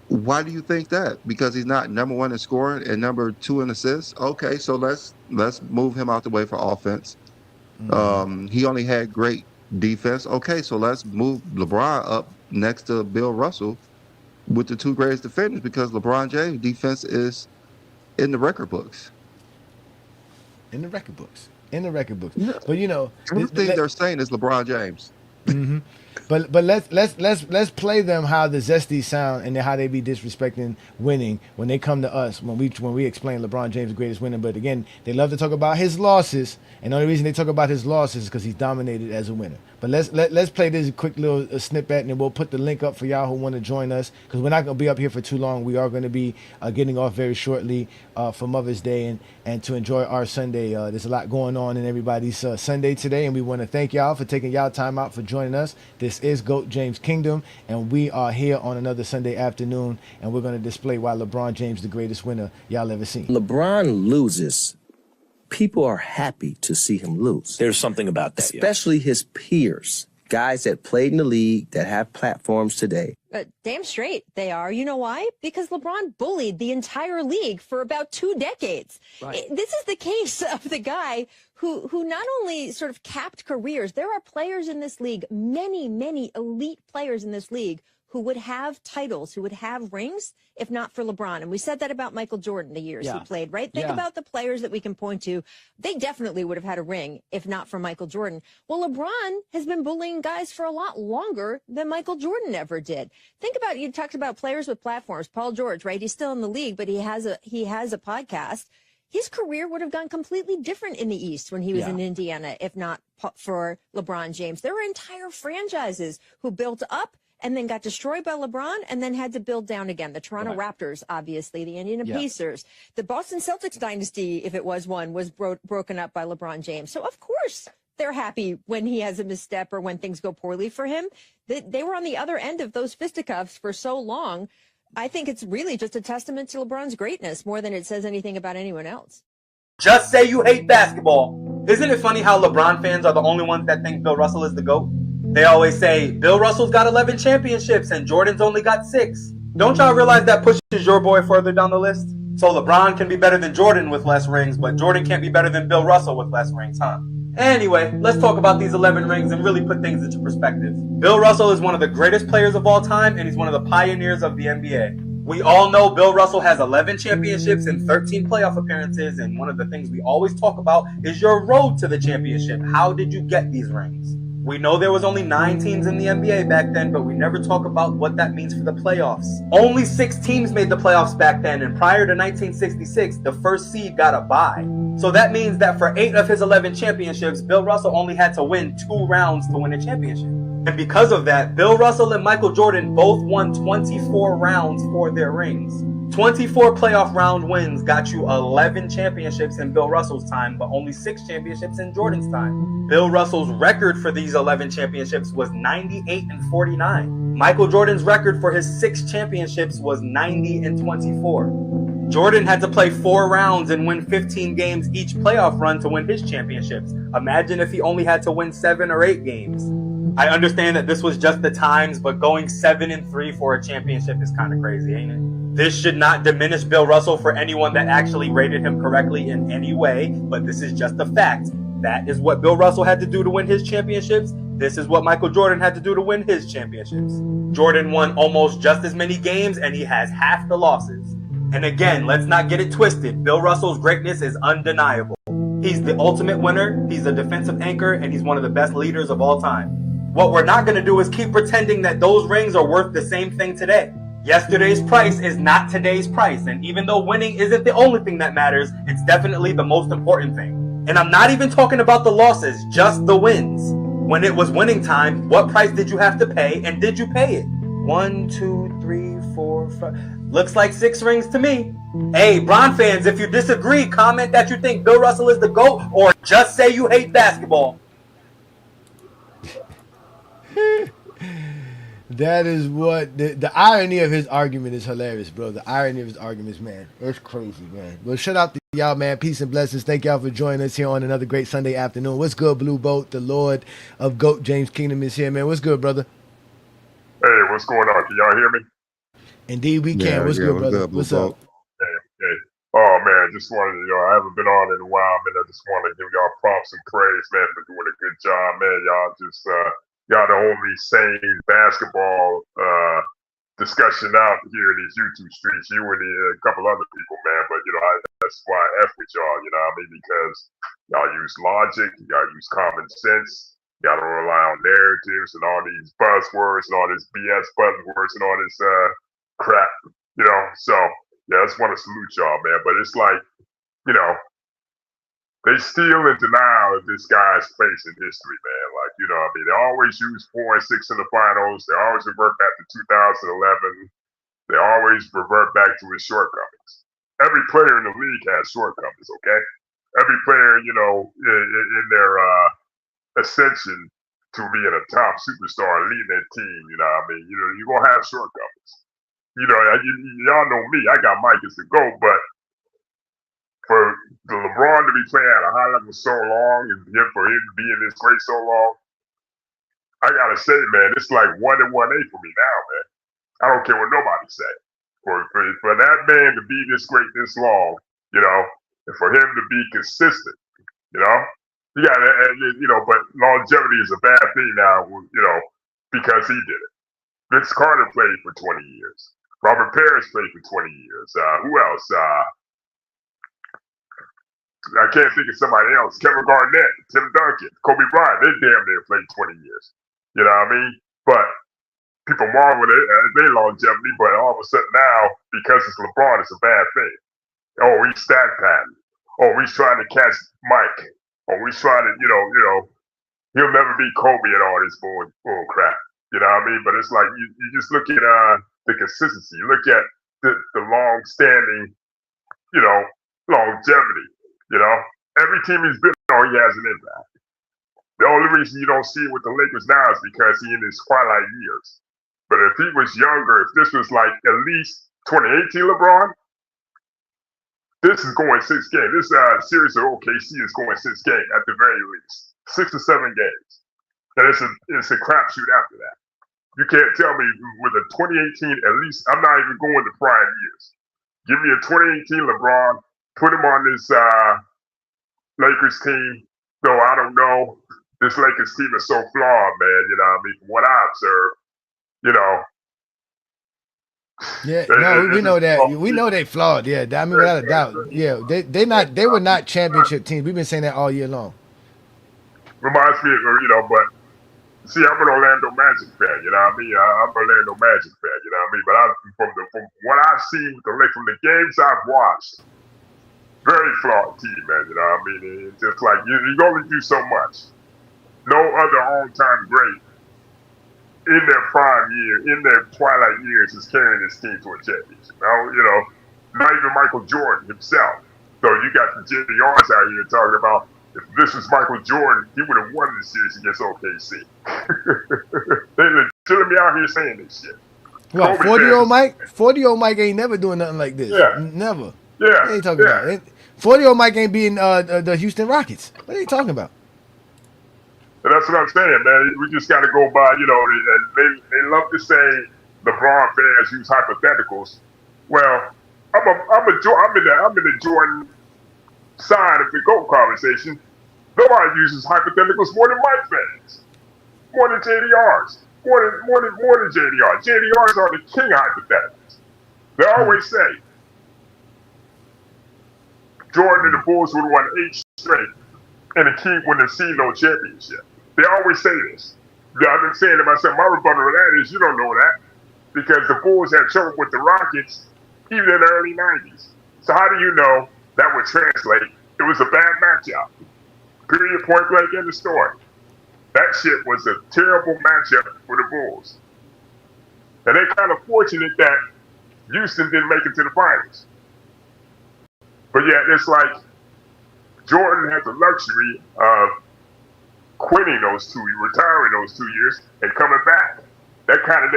Why do you think that? Because he's not number one in scoring and number two in assists? Okay, so let's move him out the way for offense. He only had great defense. Okay, so let's move LeBron up next to Bill Russell with the two greatest defenders, because LeBron James' defense is in the record books. In the record books. Yeah. But you know, everything they're saying is LeBron James. But let's play them how the Zesty sound and how they be disrespecting winning when they come to us when we explain LeBron James the greatest winner. But again, they love to talk about his losses, and the only reason they talk about his losses is because he's dominated as a winner. But let's play this quick little snippet, and then we'll put the link up for y'all who want to join us, because we're not gonna be up here for too long. We are going to be getting off very shortly for Mother's Day and to enjoy our Sunday. There's a lot going on in everybody's Sunday today, and we want to thank y'all for taking y'all time out for joining us. This is GOAT James Kingdom, and we are here on another Sunday afternoon, and we're going to display why LeBron James the greatest winner y'all ever seen. LeBron loses. People are happy to see him lose. There's something about that, especially his peers, guys that played in the league that have platforms today. Damn straight they are. You know why? Because LeBron bullied the entire league for about 2 decades. Right. This is the case of the guy who not only sort of capped careers. There are players in this league, many elite players in this league, who would have titles, who would have rings, if not for LeBron. And we said that about Michael Jordan the years he played, right? Think about the players that we can point to. They definitely would have had a ring, if not for Michael Jordan. Well, LeBron has been bullying guys for a lot longer than Michael Jordan ever did. Think about, you talked about players with platforms. Paul George, right? He's still in the league, but he has a podcast. His career would have gone completely different in the East when he was in Indiana, if not for LeBron James. There were entire franchises who built up and then got destroyed by LeBron and then had to build down again. The Toronto Raptors, obviously, the Indiana Pacers, the Boston Celtics dynasty, if it was one, was broken up by LeBron James. So, of course, they're happy when he has a misstep or when things go poorly for him. They were on the other end of those fisticuffs for so long. I think it's really just a testament to LeBron's greatness more than it says anything about anyone else. Just say you hate basketball. Isn't it funny how LeBron fans are the only ones that think Bill Russell is the GOAT? They always say, Bill Russell's got 11 championships and Jordan's only got 6. Don't y'all realize that pushes your boy further down the list? So LeBron can be better than Jordan with less rings, but Jordan can't be better than Bill Russell with less rings, huh? Anyway, let's talk about these 11 rings and really put things into perspective. Bill Russell is one of the greatest players of all time, and he's one of the pioneers of the NBA. We all know Bill Russell has 11 championships and 13 playoff appearances, and one of the things we always talk about is your road to the championship. How did you get these rings? We know there was only 9 teams in the NBA back then, but we never talk about what that means for the playoffs. Only 6 teams made the playoffs back then, and prior to 1966, the first seed got a bye. So that means that for 8 of his 11 championships, Bill Russell only had to win 2 rounds to win a championship. And because of that, Bill Russell and Michael Jordan both won 24 rounds for their rings. 24 playoff round wins got you 11 championships in Bill Russell's time, but only 6 championships in Jordan's time. Bill Russell's record for these 11 championships was 98-49. Michael Jordan's record for his 6 championships was 90-24. Jordan had to play 4 rounds and win 15 games each playoff run to win his championships. Imagine if he only had to win 7 or 8 games. I understand that this was just the times, but going 7-3 for a championship is kind of crazy, ain't it? This should not diminish Bill Russell for anyone that actually rated him correctly in any way, but this is just a fact. That is what Bill Russell had to do to win his championships. This is what Michael Jordan had to do to win his championships. Jordan won almost just as many games, and he has half the losses. And again, let's not get it twisted. Bill Russell's greatness is undeniable. He's the ultimate winner, he's a defensive anchor, and he's one of the best leaders of all time. What we're not going to do is keep pretending that those rings are worth the same thing today. Yesterday's price is not today's price, and even though winning isn't the only thing that matters, it's definitely the most important thing. And I'm not even talking about the losses, just the wins. When it was winning time, what price did you have to pay, and did you pay it? 1, 2, 3, 4, 5. Looks like 6 rings to me. Hey, Bron fans, if you disagree, comment that you think Bill Russell is the GOAT, or just say you hate basketball. That is what the irony of his argument is hilarious, bro. The irony of his arguments, man, it's crazy, man. Well, shout out to y'all, man. Peace and blessings. Thank y'all for joining us here on another great Sunday afternoon. What's good, Blue Boat? The Lord of GOAT James Kingdom is here, man. What's good, brother? Hey, what's going on? Can y'all hear me? Indeed, we can. What's good, brother? What's up? Hey. Oh man, just wanted to, I haven't been on in a while, man. I just want to give y'all props and praise, man, for doing a good job, man. Y'all just y'all the only sane basketball discussion out here in these YouTube streets. You and a couple other people, man. But that's why I F with y'all, you know what I mean? Because y'all use logic, y'all use common sense. Y'all don't rely on narratives and all these buzzwords and all this BS buzzwords and all this crap, you know. So yeah, I just want to salute y'all, man. But it's like, you know, they still in denial of this guy's place in history, man. Like, you know what I mean? They always use 4 and 6 in the finals. They always revert back to 2011. They always revert back to his shortcomings. Every player in the league has shortcomings, okay? Every player, you know, in their ascension to being a top superstar leading that team, you know what I mean? You know, you're going to have shortcomings. You know, y'all know me. I got Mike as the GOAT, but for the LeBron to be playing at a high level so long and for him to be in this great so long, I got to say, man, it's like 1-1-8 for me now, man. I don't care what nobody say. For that man to be this great this long, you know, and for him to be consistent, you know, yeah, you know, but longevity is a bad thing now, you know, because he did it. Vince Carter played for 20 years. Robert Parrish played for 20 years. Who else? I can't think of somebody else. Kevin Garnett, Tim Duncan, Kobe Bryant. They damn near played 20 years. You know what I mean? But people marvel at their longevity, but all of a sudden now, because it's LeBron, it's a bad thing. Oh, he's stat pattern. Oh, he's trying to catch Mike. Oh, he's trying to, you know, he'll never be Kobe and all this bull crap. You know what I mean? But it's like you just look at the consistency. You look at the long-standing, you know, longevity. You know, every team he's been on, he has an impact. The only reason you don't see it with the Lakers now is because he's in his twilight years. But if he was younger, if this was like at least 2018 LeBron, this is going 6 games. This series of OKC is going 6 games at the very least, 6 to 7 games, and it's a crapshoot after that. You can't tell me with a 2018 at least. I'm not even going to prime years. Give me a 2018 LeBron. Put him on this Lakers team. Though I don't know, this Lakers team is so flawed, man. You know what I mean? From what I observe, you know. Yeah, no, we know that. We know they flawed. Yeah, I mean, without a doubt. Yeah, they were not championship teams. We've been saying that all year long. Reminds me of, you know, but see, I'm an Orlando Magic fan. You know what I mean? I'm an Orlando Magic fan. You know what I mean? But from what I've seen from the games I've watched, very flawed team, man. You know what I mean? It's just like you only do so much. No other all-time great in their prime year, in their twilight years, is carrying this team to a championship. Now, you know, not even Michael Jordan himself. So you got the JDRs out here talking about if this was Michael Jordan, he would have won the series against OKC. They legitimately out here saying this shit. What, 40-year-old Mike? 40-year-old Mike ain't never doing nothing like this. Yeah. Never. Yeah. What are you talking about? 40-year-old Mike ain't beating the Houston Rockets. What are you talking about? And that's what I'm saying, man. We just got to go by, you know, they love to say LeBron fans use hypotheticals. Well, I'm in the Jordan side of the GOAT conversation. Nobody uses hypotheticals more than Mike fans, more than JDRs, more than JDRs. JDRs are the king of hypotheticals. They always say Jordan and the Bulls would have won 8 straight, and the King wouldn't have seen no championship. They always say this. I've been saying to myself, my rebuttal to that is you don't know that because the Bulls had trouble with the Rockets even in the early 90s. So how do you know that would translate? It was a bad matchup. Period, point blank, end of story. That shit was a terrible matchup for the Bulls. And they're kind of fortunate that Houston didn't make it to the finals. But yeah, it's like Jordan has the luxury of quitting retiring those 2 years and coming back. That kind of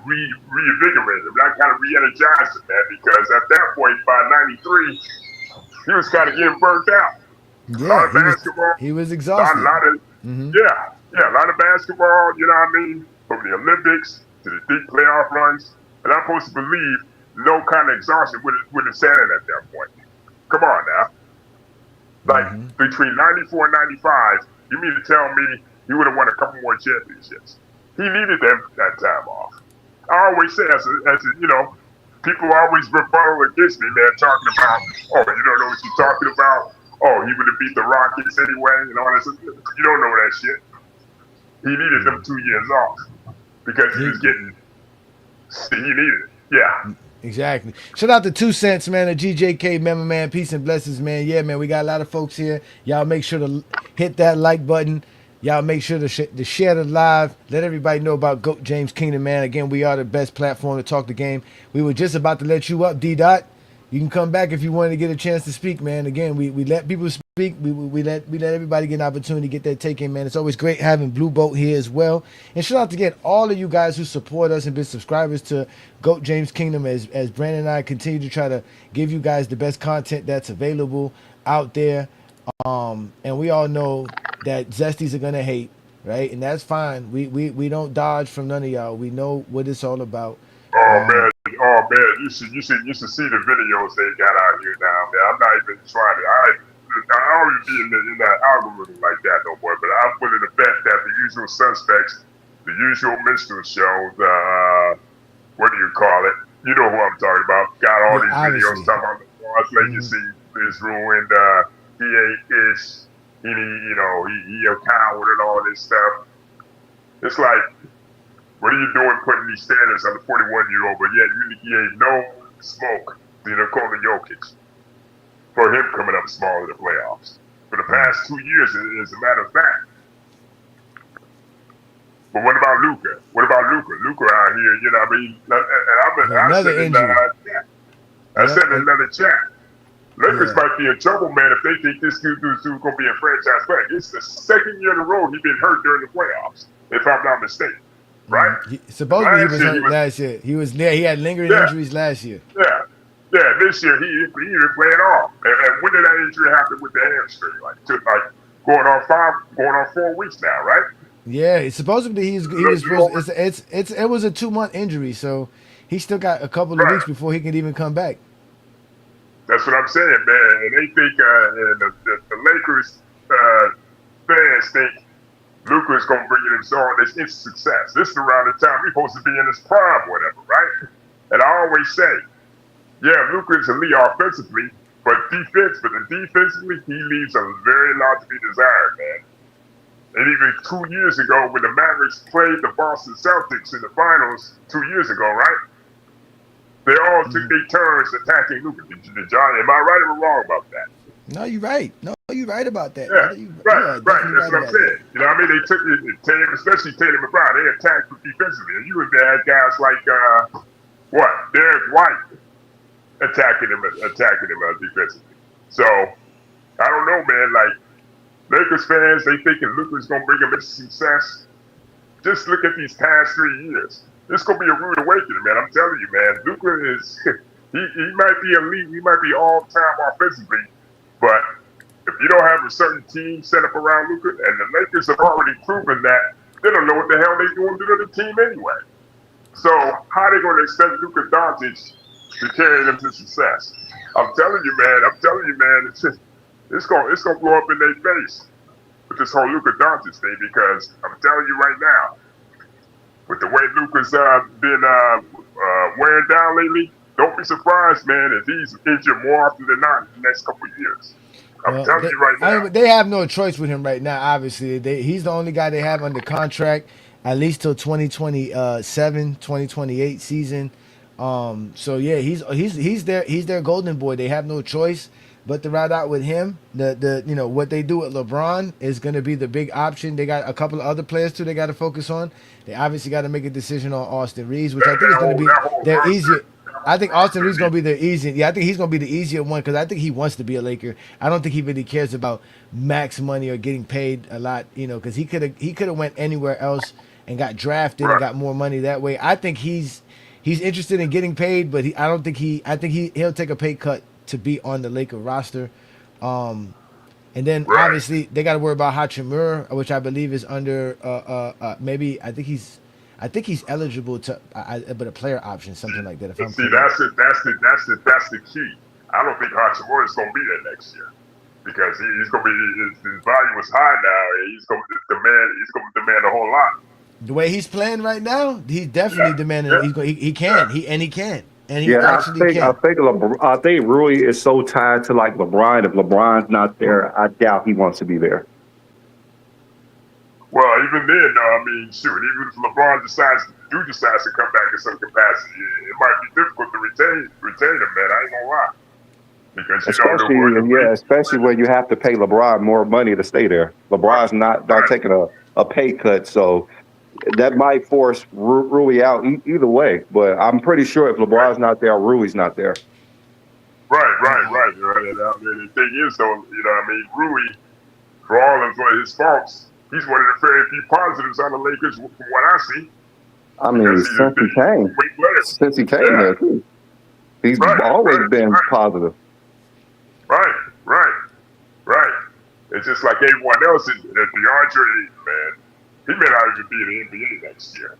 reinvigorated him. That kind of re-energized him, man. Because at that point, by '93, he was kind of getting burnt out. Yeah, a lot of basketball. He was exhausted. A lot of basketball. You know what I mean? From the Olympics to the deep playoff runs, and I'm supposed to believe no kind of exhaustion would have set in at that point. Come on now. Like between '94 and '95, you mean to tell me he would have won a couple more championships? He needed that time off. I always say, as you know, people always rebuttal against me, man, talking about, oh, you don't know what you're talking about. Oh, he would have beat the Rockets anyway, and all that. You don't know that shit. He needed them 2 years off because he needed it. Yeah. Exactly. Shout out to 2 Cents, man, the GJK member, man. Peace and blessings, man. Yeah, man, we got a lot of folks here. Y'all make sure to hit that like button. Y'all make sure to share the live. Let everybody know about GOAT James Kingdom, man. Again, we are the best platform to talk the game. We were just about to let you up, D-Dot. You can come back if you want to get a chance to speak, man. Again, we let people speak. We let everybody get an opportunity to get their take in, man. It's always great having Blue Boat here as well. And shout out to all of you guys who support us and been subscribers to GOAT James Kingdom as Brandon and I continue to try to give you guys the best content that's available out there. And we all know that Zesties are gonna hate, right? And that's fine. We don't dodge from none of y'all. We know what it's all about. Man, you should see the videos they got out here now, man. I'm not even trying to. I don't even be in that algorithm like that no more. But I'm willing to bet that the usual suspects, the usual minstrel shows, what do you call it? You know who I'm talking about. Got all these videos talking about the Lost Legacy is ruined. He ain't ish. He a coward and all this stuff. It's like, what are you doing putting these standards on the 41-year-old, but yet he ain't no smoke to Nikola Jokic for him coming up small in the playoffs. For the past 2 years, as a matter of fact. But what about Luka? Luka out here, you know what I mean? I said in another chat. Lakers might be in trouble, man, if they think this dude's going to be a franchise player. It's the second year in a row he's been hurt during the playoffs, if I'm not mistaken. Right? Supposedly he was hurt last year. He had lingering injuries last year. Yeah, this year he didn't play at all. And when did that injury happen with the hamstring? Going on 4 weeks now, right? Yeah, supposedly it was a 2-month injury, so he still got a couple of weeks before he can even come back. That's what I'm saying, man. And they think, and the Lakers fans think Luka is going to bring it on this instant success. This is around the time he's supposed to be in his prime, whatever, right? And I always say, yeah, Luka is elite offensively, but defensively, he leaves a very lot to be desired, man. And even 2 years ago, when the Mavericks played the Boston Celtics in the finals 2 years ago, right? They all took their turns attacking Luka. Johnny, am I right or wrong about that? No, you're right. No, you're right about that. Yeah, right. That's what I'm saying. You know what I mean? They took it, especially Tatum and Brown. They attacked defensively. And you would have guys like, Derek White attacking him defensively. So, I don't know, man. Like, Lakers fans, they thinking Luka's going to bring them into success. Just look at these past 3 years. This is going to be a rude awakening, man. I'm telling you, man. Luka is, he might be elite. He might be all-time offensively. But if you don't have a certain team set up around Luka, and the Lakers have already proven that, they don't know what the hell they're going to do to the team anyway. So how are they going to expect Luka Doncic to carry them to success? I'm telling you, man. It's going to blow up in their face with this whole Luka Doncic thing, because I'm telling you right now, with the way Luka's been wearing down lately, don't be surprised, man, if he's injured more often than not in the next couple of years. I'm Well, telling you right now. they have no choice with him right now. Obviously, he's the only guy they have under contract at least till 2027, 2028 season. So yeah, he's their golden boy. They have no choice but to ride out with him. The what they do with LeBron is going to be the big option. They got a couple of other players too. They got to focus on. They obviously got to make a decision on Austin Reeves, which I think is going to be their easier. I think Austin Reeves gonna be the easy. Yeah, I think he's gonna be the easier one because I think he wants to be a Laker. I don't think he really cares about max money or getting paid a lot. Because he could have went anywhere else and got drafted and got more money that way. I think he's interested in getting paid, but I think he'll take a pay cut to be on the Laker roster. And then obviously they got to worry about Hachimura, which I believe is under maybe I think he's eligible to but a player option, something like that. If I'm See, that's the key. I don't think Hachimura is going to be there next year because he's going to be his value is high now. And he's going to demand a whole lot. The way he's playing right now, he's definitely demanding. Yeah. He can. He I actually can. I think Rui is so tied to like LeBron. If LeBron's not there, I doubt he wants to be there. Well, even then, I mean, shoot, even if LeBron decides to come back in some capacity, it might be difficult to retain him, man. I ain't gonna lie. Because especially when you have to pay LeBron more money to stay there. LeBron's not taking a pay cut, so that might force Rui out either way. But I'm pretty sure if LeBron's not there, Rui's not there. Right. I mean, the thing is, though, Rui, for all of his faults, he's one of the very few positives on the Lakers from what I see. I mean, since he came there, too. He's always been positive. Right. It's just like everyone else. DeAndre, man, he may not even be in the NBA next year.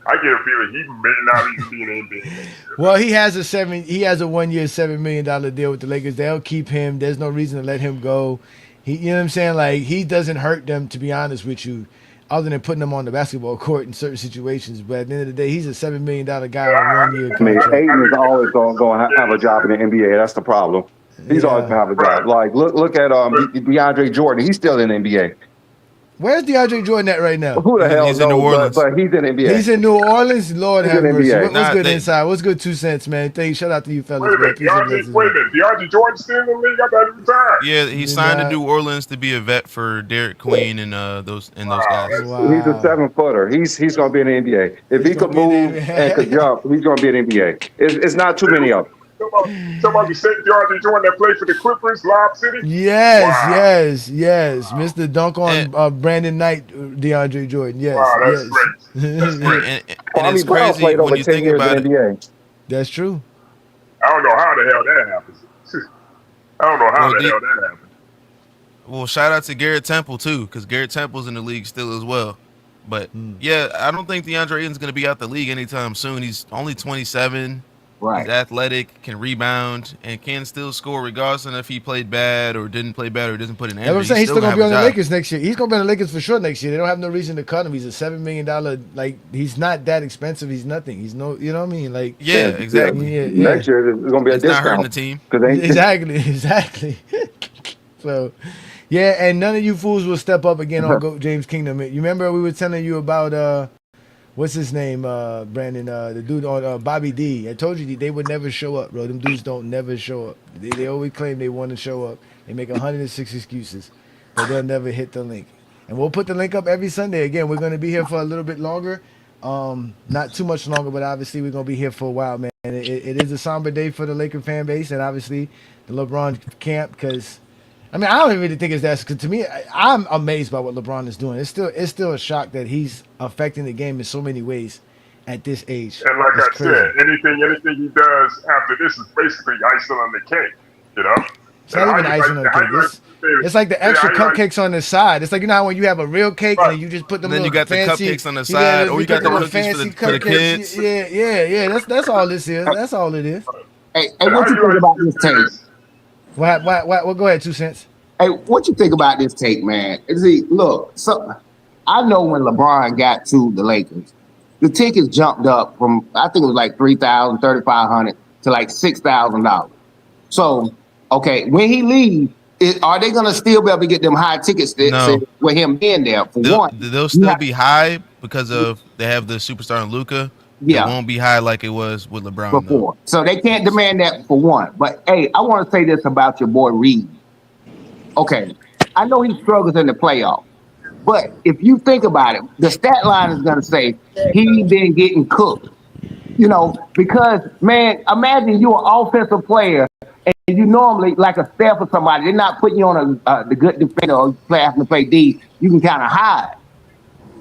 I get a feeling he may not even be in the NBA next year. Well, he has a 1 year, $7 million deal with the Lakers. They'll keep him. There's no reason to let him go. You know what I'm saying? Like, he doesn't hurt them, to be honest with you, other than putting them on the basketball court in certain situations. But at the end of the day, he's a $7 million guy on 1 year contract. I mean, Aiden is always going to have a job in the NBA. That's the problem. He's always going to have a job. Like, look at DeAndre Jordan. He's still in the NBA. Where's DeAndre Jordan at right now? Who the hell knows? In New Orleans. But he's in the NBA. He's in New Orleans. Lord have mercy. What's good they- inside? What's good 2 cents, man? Shout out to you fellas. Wait a minute, DeAndre Jordan still in the league? I thought he retired. Yeah, he signed to New Orleans to be a vet for Derek Queen and those guys. Wow. He's a 7-footer. He's going to be in the NBA. If he could move and could jump, he's going to be in the NBA. It's not too many of them. Somebody said DeAndre Jordan that played for the Clippers, Lob City? Yes. Mr. Dunk on Brandon Knight, DeAndre Jordan. Yes. Wow, that's great. That's great. And it's Brown crazy played over when you 10 think years about in it. the NBA. That's true. I don't know how the hell that happens. Well, shout out to Garrett Temple, too, because Garrett Temple's in the league still as well. But, yeah, I don't think DeAndre Ayton's going to be out the league anytime soon. He's only 27. Right. He's athletic, can rebound, and can still score regardless of if he played bad or didn't play bad or doesn't put in That's what I'm saying. He's still going to be on the Lakers next year. He's going to be on the Lakers for sure next year. They don't have no reason to cut him. He's a $7 million, like, he's not that expensive. He's nothing. He's no, you know what I mean? Like, yeah, exactly. Yeah. Next year, it's going to be a It's discount. not hurting the team. Exactly. So, yeah, and none of you fools will step up again on Goat James Kingdom. You remember we were telling you about what's his name, Brandon, the dude on Bobby D. I told you they would never show up, bro. Them dudes don't never show up. They always claim they want to show up. They make 106 excuses, but they'll never hit the link. And we'll put the link up every Sunday. Again, we're going to be here for a little bit longer. Not too much longer, but obviously we're going to be here for a while, man. It is a somber day for the Laker fan base and obviously the LeBron camp because, I mean, I don't really think it's that. Because to me, I'm amazed by what LeBron is doing. It's still a shock that he's affecting the game in so many ways at this age. And like It's I said, anything he does after this is basically icing on the cake, you know? It's not even icing on the cake. It's like the extra cupcakes on the side. It's like, you know how when you have a real cake and then you just put them And then you got fancy, the cupcakes on the side, or you got the cookies for the kids. Yeah. That's all this is. That's all it is. Hey, what you think about this tape? What? Go ahead, 2 cents. Hey, what you think about this tape, man? See, look, I know when LeBron got to the Lakers, the tickets jumped up from, I think it was like $3,000, $3,500 to like $6,000. So, okay, when he leaves, Are they going to still be able to get them high tickets No. with him being there? For one, They'll still be high because of they have the superstar in Luka. It yeah, won't be high like it was with LeBron though. before. So they can't demand that for one. But hey, I want to say this about your boy Reed. Okay, I know he struggles in the playoffs, but if you think about it, the stat line is going to say he been getting cooked. You know, because man, imagine you're an offensive player and you normally like a Steph or somebody, they're not putting you on the good defender or having to play D. You can kind of hide.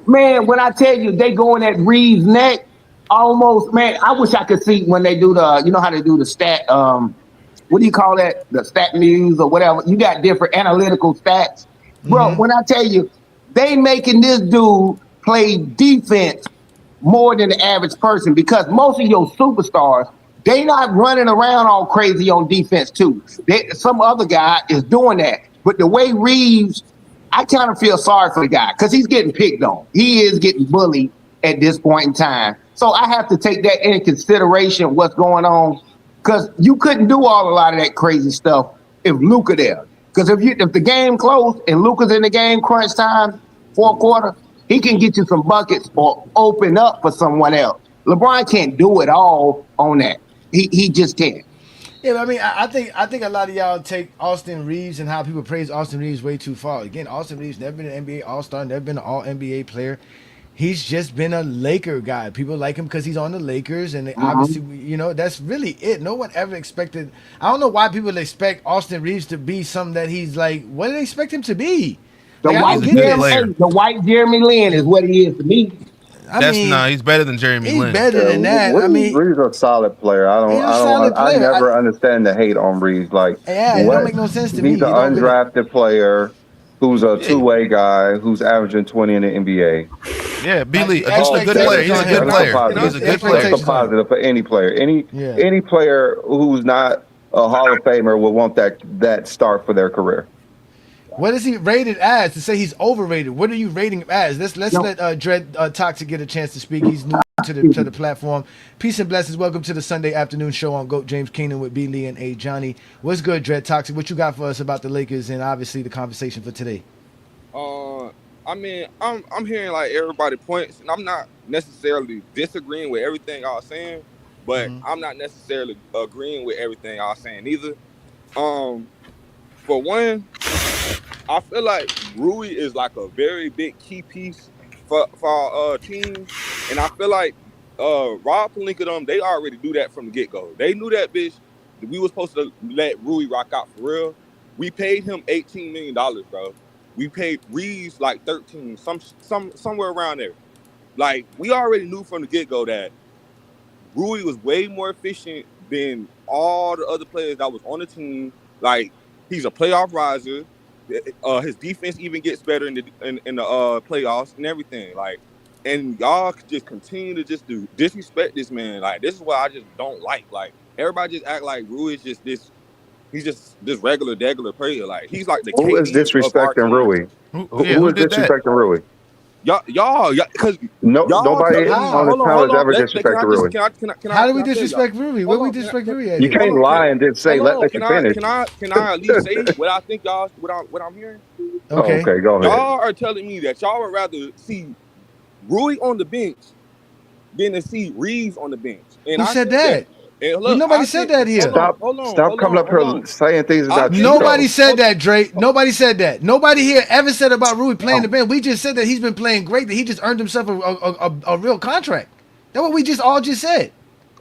Man, when I tell you they going at Reeves' neck, almost, man, I wish I could see when they do you know how they do the stat, what do you call that? The stat news or whatever. You got different analytical stats. Bro, when I tell you, they making this dude play defense more than the average person because most of your superstars, they not running around all crazy on defense too. Some other guy is doing that. But the way Reeves, I kind of feel sorry for the guy because he's getting picked on. He is getting bullied at this point in time. So I have to take that into consideration, what's going on. Because you couldn't do a lot of that crazy stuff if Luka there. Because if the game closed and Luka's in the game crunch time, fourth quarter, he can get you some buckets or open up for someone else. LeBron can't do it all on that. He just can't. Yeah, but I mean, I think a lot of y'all take Austin Reeves and how people praise Austin Reeves way too far. Again, Austin Reeves never been an NBA All-Star, never been an All-NBA player. He's just been a Laker guy. People like him because he's on the Lakers, and obviously, you know, that's really it. No one ever expected. I don't know why people expect Austin Reeves to be something that he's like. What do they expect him to be? The white Jeremy Lin is what he is to me. He's better than Jeremy Lin. He's better than that. I mean, Reeves a solid player. I never understand the hate on Reeves. Like, it don't make no sense to me. He's an undrafted player who's a two-way guy who's averaging 20 in the NBA. Yeah, Billy, just a good player. He's a good player. He's a good player. It's a positive for any player. Any player who's not a Hall of Famer will want that start for their career. What is he rated as? To say he's overrated. What are you rating him as? Let's let Dread Toxic get a chance to speak. He's new to the platform. Peace and blessings. Welcome to the Sunday afternoon show on GOAT James Kingdom with B. Lee and A. Johnny. What's good, Dread Toxic? What you got for us about the Lakers and obviously the conversation for today? I mean, I'm hearing like everybody points, and I'm not necessarily disagreeing with everything y'all saying, but I'm not necessarily agreeing with everything y'all saying either. For one, I feel like Rui is like a very big key piece for our team, and I feel like Rob Pelinka them, they already do that from the get-go. They knew that bitch. We were supposed to let Rui rock out for real. We paid him $18 million, bro. We paid Reeves like 13, somewhere around there. Like, we already knew from the get-go that Rui was way more efficient than all the other players that was on the team. Like, he's a playoff riser. His defense even gets better in the playoffs and everything. Like, and y'all just continue to just disrespect this man. Like, this is what I just don't like. Like, everybody just act like Rui is just this. He's just this regular player. Like, he's like the Who is disrespecting Rui? Who is disrespecting Rui? Y'all, because nobody on the panel has ever disrespected Rui. How do we disrespect Rui? What we disrespect Rui at? You can't lie and then say, let you finish. Can I at least say what I think y'all, what I'm hearing? Okay, go ahead. Y'all are telling me that y'all would rather see Rui on the bench than to see Reeves on the bench. And who said that? Look, nobody said that here. Stop coming up here saying things about you. Nobody said that, Drake. Nobody said that. Nobody here ever said about Rui playing the bench. We just said that he's been playing great, that he just earned himself a real contract. That's what we just said.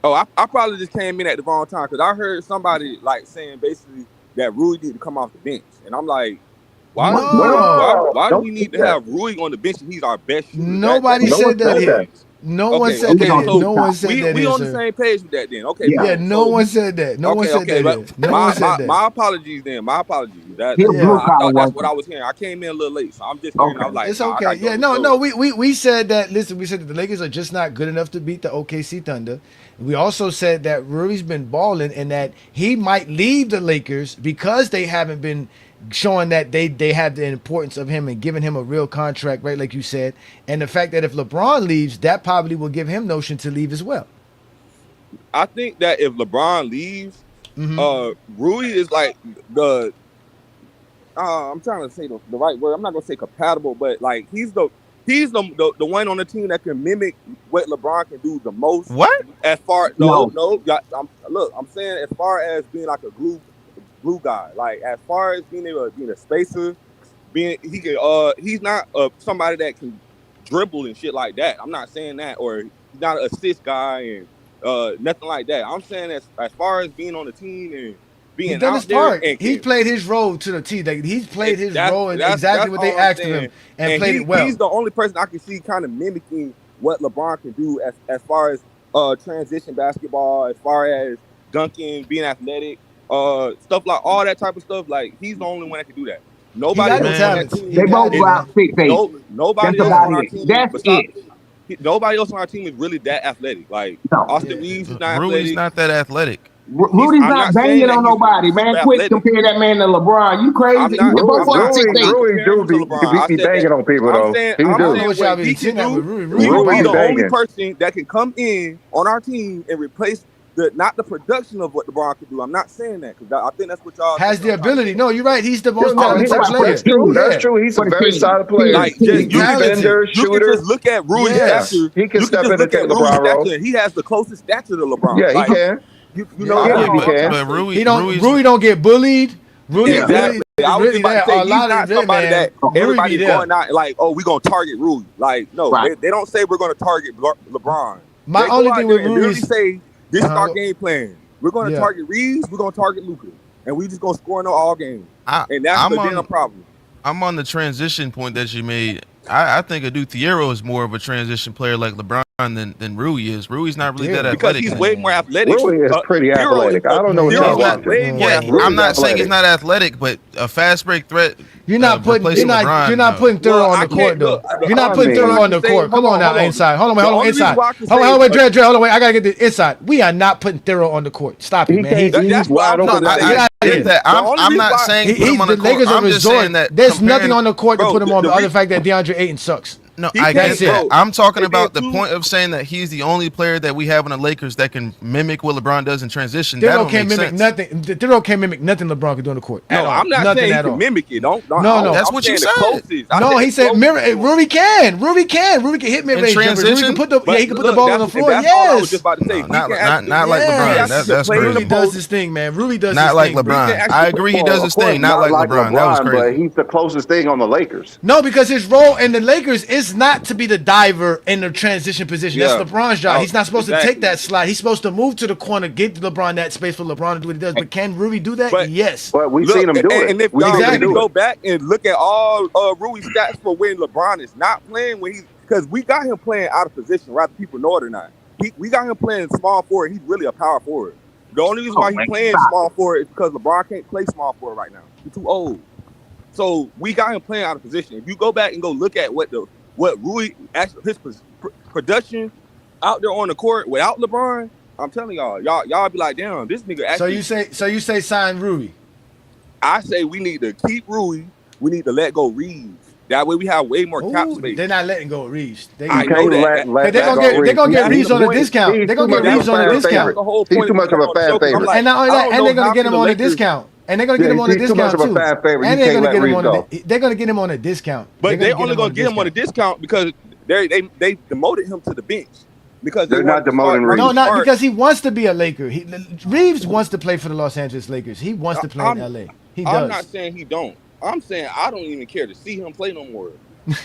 Oh, I probably just came in at the wrong time because I heard somebody like saying basically that Rui need to come off the bench. And I'm like, why do we need to have Rui on the bench and he's our best shooter? Nobody said that here. No one said that. No one said that. We on the same page with that then. Okay. Yeah, no one said that. No one said that. My apologies then. My apologies. That's what I was hearing. I came in a little late, so I'm just hearing. I was like, it's okay. Yeah, no. We said that. Listen, we said that the Lakers are just not good enough to beat the OKC Thunder. We also said that Rui's been balling and that he might leave the Lakers because they haven't been showing that they have the importance of him and giving him a real contract, right, like you said. And the fact that if LeBron leaves, that probably will give him notion to leave as well. I think that if LeBron leaves, Rui is like I'm trying to say the right word. I'm not gonna say compatible, but like he's the one on the team that can mimic what LeBron can do the most. What? As far No. I'm saying as far as being like a glue guy, like as far as being able to be a spacer, he's not somebody that can dribble and shit like that. I'm not saying that, or he's not an assist guy and nothing like that. I'm saying as far as being on the team and being He's done out his there part. and He played his role to the T. He's played his role and exactly what they all I'm asked of him saying. and played it well. He's the only person I can see kind of mimicking what LeBron can do as far as transition basketball, as far as dunking, being athletic, stuff like all that type of stuff. Like he's the only one that can do that. Nobody got else the on that talent. team. He They got both it, about man. 6'8". Nobody That's else about on our it. team. That's it. Nobody else on our team is really that athletic. Like No. Austin Reeves is not Rui's athletic. not that athletic. Rudy's I'm not not banging saying that on he's nobody, man. super Quit athletic. comparing that man to LeBron. You crazy? I'm not. They both I'm not. about Rui 6'8". do comparing him to be LeBron. I said banging that. on people I'm though. saying. He I'm I don't know do. what saying y'all what be he can saying that do. with Rui. He Rui would Rui be balling. the only banging. person that can come in on our team and replace not the production of what LeBron can do. I'm not saying that because I think that's what y'all Has think the I'm trying to ability. say. No, you're right. He's the No, most Oh, he's talented about player. that's true. That's Yeah. true. He's a For the very team. solid player. Like just He's you can just Defender, you can shooter. just look at Rui's Yes. stature. He can You can step just in and look take at Rui's LeBron role. stature. He has the closest stature to LeBron. Yeah, he Like can. you Yeah, know I what Yeah, get he it. I'm trying can. to But say. Rui's Rui don't get bullied. Rui, Exactly. I was really just about to there. say A he's lot not of them, somebody man. that Rui be everybody's there. going out like, oh, we're gonna target Rui. Like, no, Right. they don't say we're gonna target LeBron. My They go only out thing there with and Rui literally is, say, this is our game plan. We're gonna yeah. target Reeves, we're gonna target Luka, and we just gonna score in all games. And that's I'm the damn on problem. I'm on the transition point that you made. I think Adu Thiero is more of a transition player like LeBron than Rui is. Rui's not really that Thiero. Because athletic. he's in way it. more athletic. Rui is pretty Hero is athletic. I don't know what Yeah, y'all He's not. way watching. more Yeah, athletic. I'm Rui's not saying he's athletic. not athletic, but a fast break threat You're not putting replacing LeBron. you're not no. putting Thiero Well, on I the court can't though. look. The You're not only putting reason Thiero I on can the say- court. Come hold on now, hold inside. Hold on, The hold on, only reason inside. why I can Hold on, say wait, Dre, hold on, wait. I gotta get this inside. We are not putting Thiero on the court. Stop it, He man. can't. that's He's what wide I'm open. trying to Get say. out of here. Get that. The only I'm reason not why- saying put him on The the court. Lakers are I'm just resort. saying that There's comparing- nothing on the court to Bro, put him on, the but other re- fact that DeAndre Ayton sucks. No, He I can't, get that. bro. I'm talking They about the did point of saying that he's the only player that we have in the Lakers that can mimic what LeBron does in transition. That Thiero don't can't make mimic sense. nothing. Thiero can't mimic nothing LeBron can do on the court. No, at all. I'm not Nothing saying he at can all. mimic it. No. That's I'm what you saying said. the closest. I No, said he the said closest mirror. to it. Ruby can. Ruby can hit mid range jumpers. Ruby transition? can put the But he can put look, the ball on the that's- floor. That's all I was Yes. just about to say. No, He not can not actually- not like Yeah. LeBron. He That's actually play in Ruby the does post. his thing, man. Ruby does not his like thing, bro. LeBron. actually- I agree he does his Of course, thing. Not like LeBron. That was but crazy. he's the closest thing on the Lakers. No, because his role in the Lakers is not to be the diver in the transition position. Yeah. That's LeBron's job. He's not supposed to Exactly. take that slide. He's supposed to move to the corner, get LeBron that space for LeBron to do what he does. But can Ruby do that? But- Yes. But we've Look, seen him do it. And if We've y'all seen him Exactly. really do go it. back and look at all Rui's stats for when LeBron is not playing, when he's because we got him playing out of position, whether people know it or not. We got him playing small forward. He's really a power forward. The only reason why he's man, playing stop small forward is because LeBron can't play small forward right now. He's too old. So we got him playing out of position. If you go back and go look at what Rui actually his production out there on the court without LeBron, I'm telling y'all be like, damn, this nigga actually. So you say sign Ruby. I say we need to keep Rui. We need to let go Reeves. That way we have way more cap Ooh, space. they're not letting go of Reeves. They, I You know can't that. let they're that gonna go. get Reeves. Reeves on a He's discount. too They're gonna much get of Reeves on a fan discount. favorite. The whole He's point too of much of a on the fan show, 'cause I'm favorite. like, And not only I that, don't and know they're gonna how get him can on the a Lakers- discount. And they're gonna get him on a He's too discount much of a too. fan favorite. And You they're can't gonna let get him Reeves on go. they're gonna get him on a discount. But they only gonna get him on a discount because they demoted him to the bench because They're not wanted to start demoting Marcus No, not Smart. because he wants to be a Laker. Reeves wants to play for the Los Angeles Lakers. He wants to play in I'm- LA. He I'm does. not saying he don't. I'm saying I don't even care to see him play no more.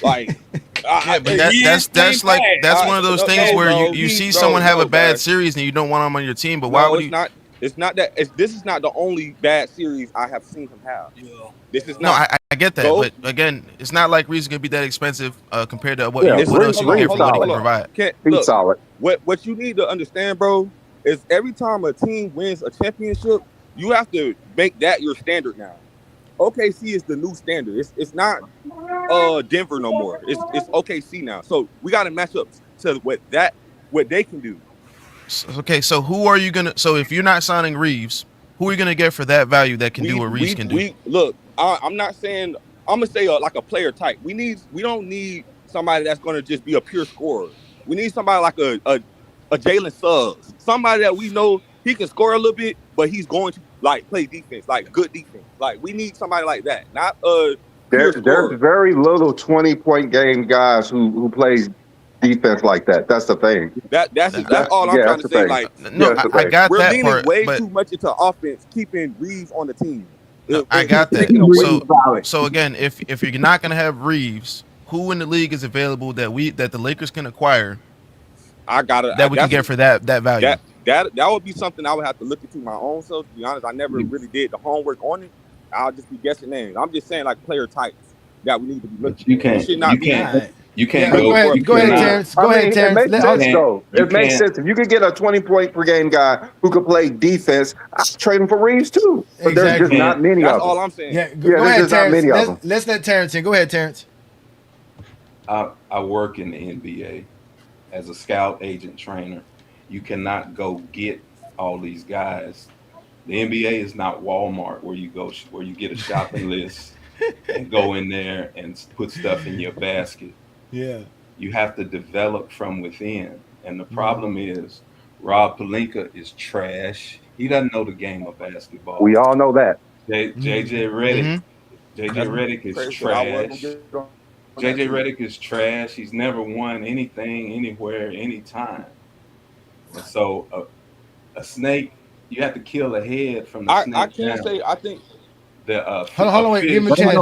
Like, Yeah, but that's like that's one of those things where you see someone have a bad series and you don't want him on your team. But why would you? It's not that. This is not the only bad series I have seen him have. This is No, not. I get that, So- but again, it's not like Reeves gonna be that expensive compared to what Yeah, what else you can Reeves get for what he solid. can provide. He's Look, solid. what you need to understand, bro, is every time a team wins a championship, you have to make that your standard now. OKC is the new standard. It's not Denver no more. It's OKC now. So we got to match up to what they can do. Okay, so who are you gonna? So if you're not signing Reeves, who are you gonna get for that value that can do what Reeves can do? Look, I'm not saying I'm gonna say like a player type. We don't need somebody that's gonna just be a pure scorer. We need somebody like a Jalen Suggs, somebody that we know he can score a little bit, but he's going to like play defense, like good defense. Like we need somebody like that, not pure There's scorer. very little 20-point game guys who plays defense like that. That's the thing. That's That's all I'm trying that's to the say. thing. Like No, That's the I thing. got we're that leaning part, way but too much into offense, keeping Reeves on the team. no, I got that. Taking away So, from solid. so again, if you're not gonna have Reeves, who in the league is available that the Lakers can acquire I gotta that we can get for that value? that would be something I would have to look into my own self. To be honest, I never really did the homework on it. I'll just be guessing names. I'm just saying like player types that we need to be looking. You for. can't. It should not You be. can't. You can't Yeah, go. You go ahead, cannot- Terrence. Go ahead, It Terrence. makes Let- sense, can't- though. you It makes can't- sense. If you could get a 20-point per game guy who could play defense, I'd trade him for Reeves too. But there's just Exactly. not many That's of all them. I'm saying. Yeah, Yeah, go there's ahead, just not Terrence. many of them. Let's let Terrence in. Go ahead, Terrence. I work in the NBA as a scout agent trainer. You cannot go get all these guys. The NBA is not Walmart where you get a shopping list and go in there and put stuff in your basket. Yeah. You have to develop from within. And the problem is Rob Pelinka is trash. He doesn't know the game of basketball. We all know that. JJ Redick. JJ That's Redick is crazy. I wasn't trash. gonna get on that JJ too. Redick is trash. He's never won anything, anywhere, anytime. And so a snake, you have to kill a head from the snake I can't down. say. I think Hold on, wait. Give him a chance.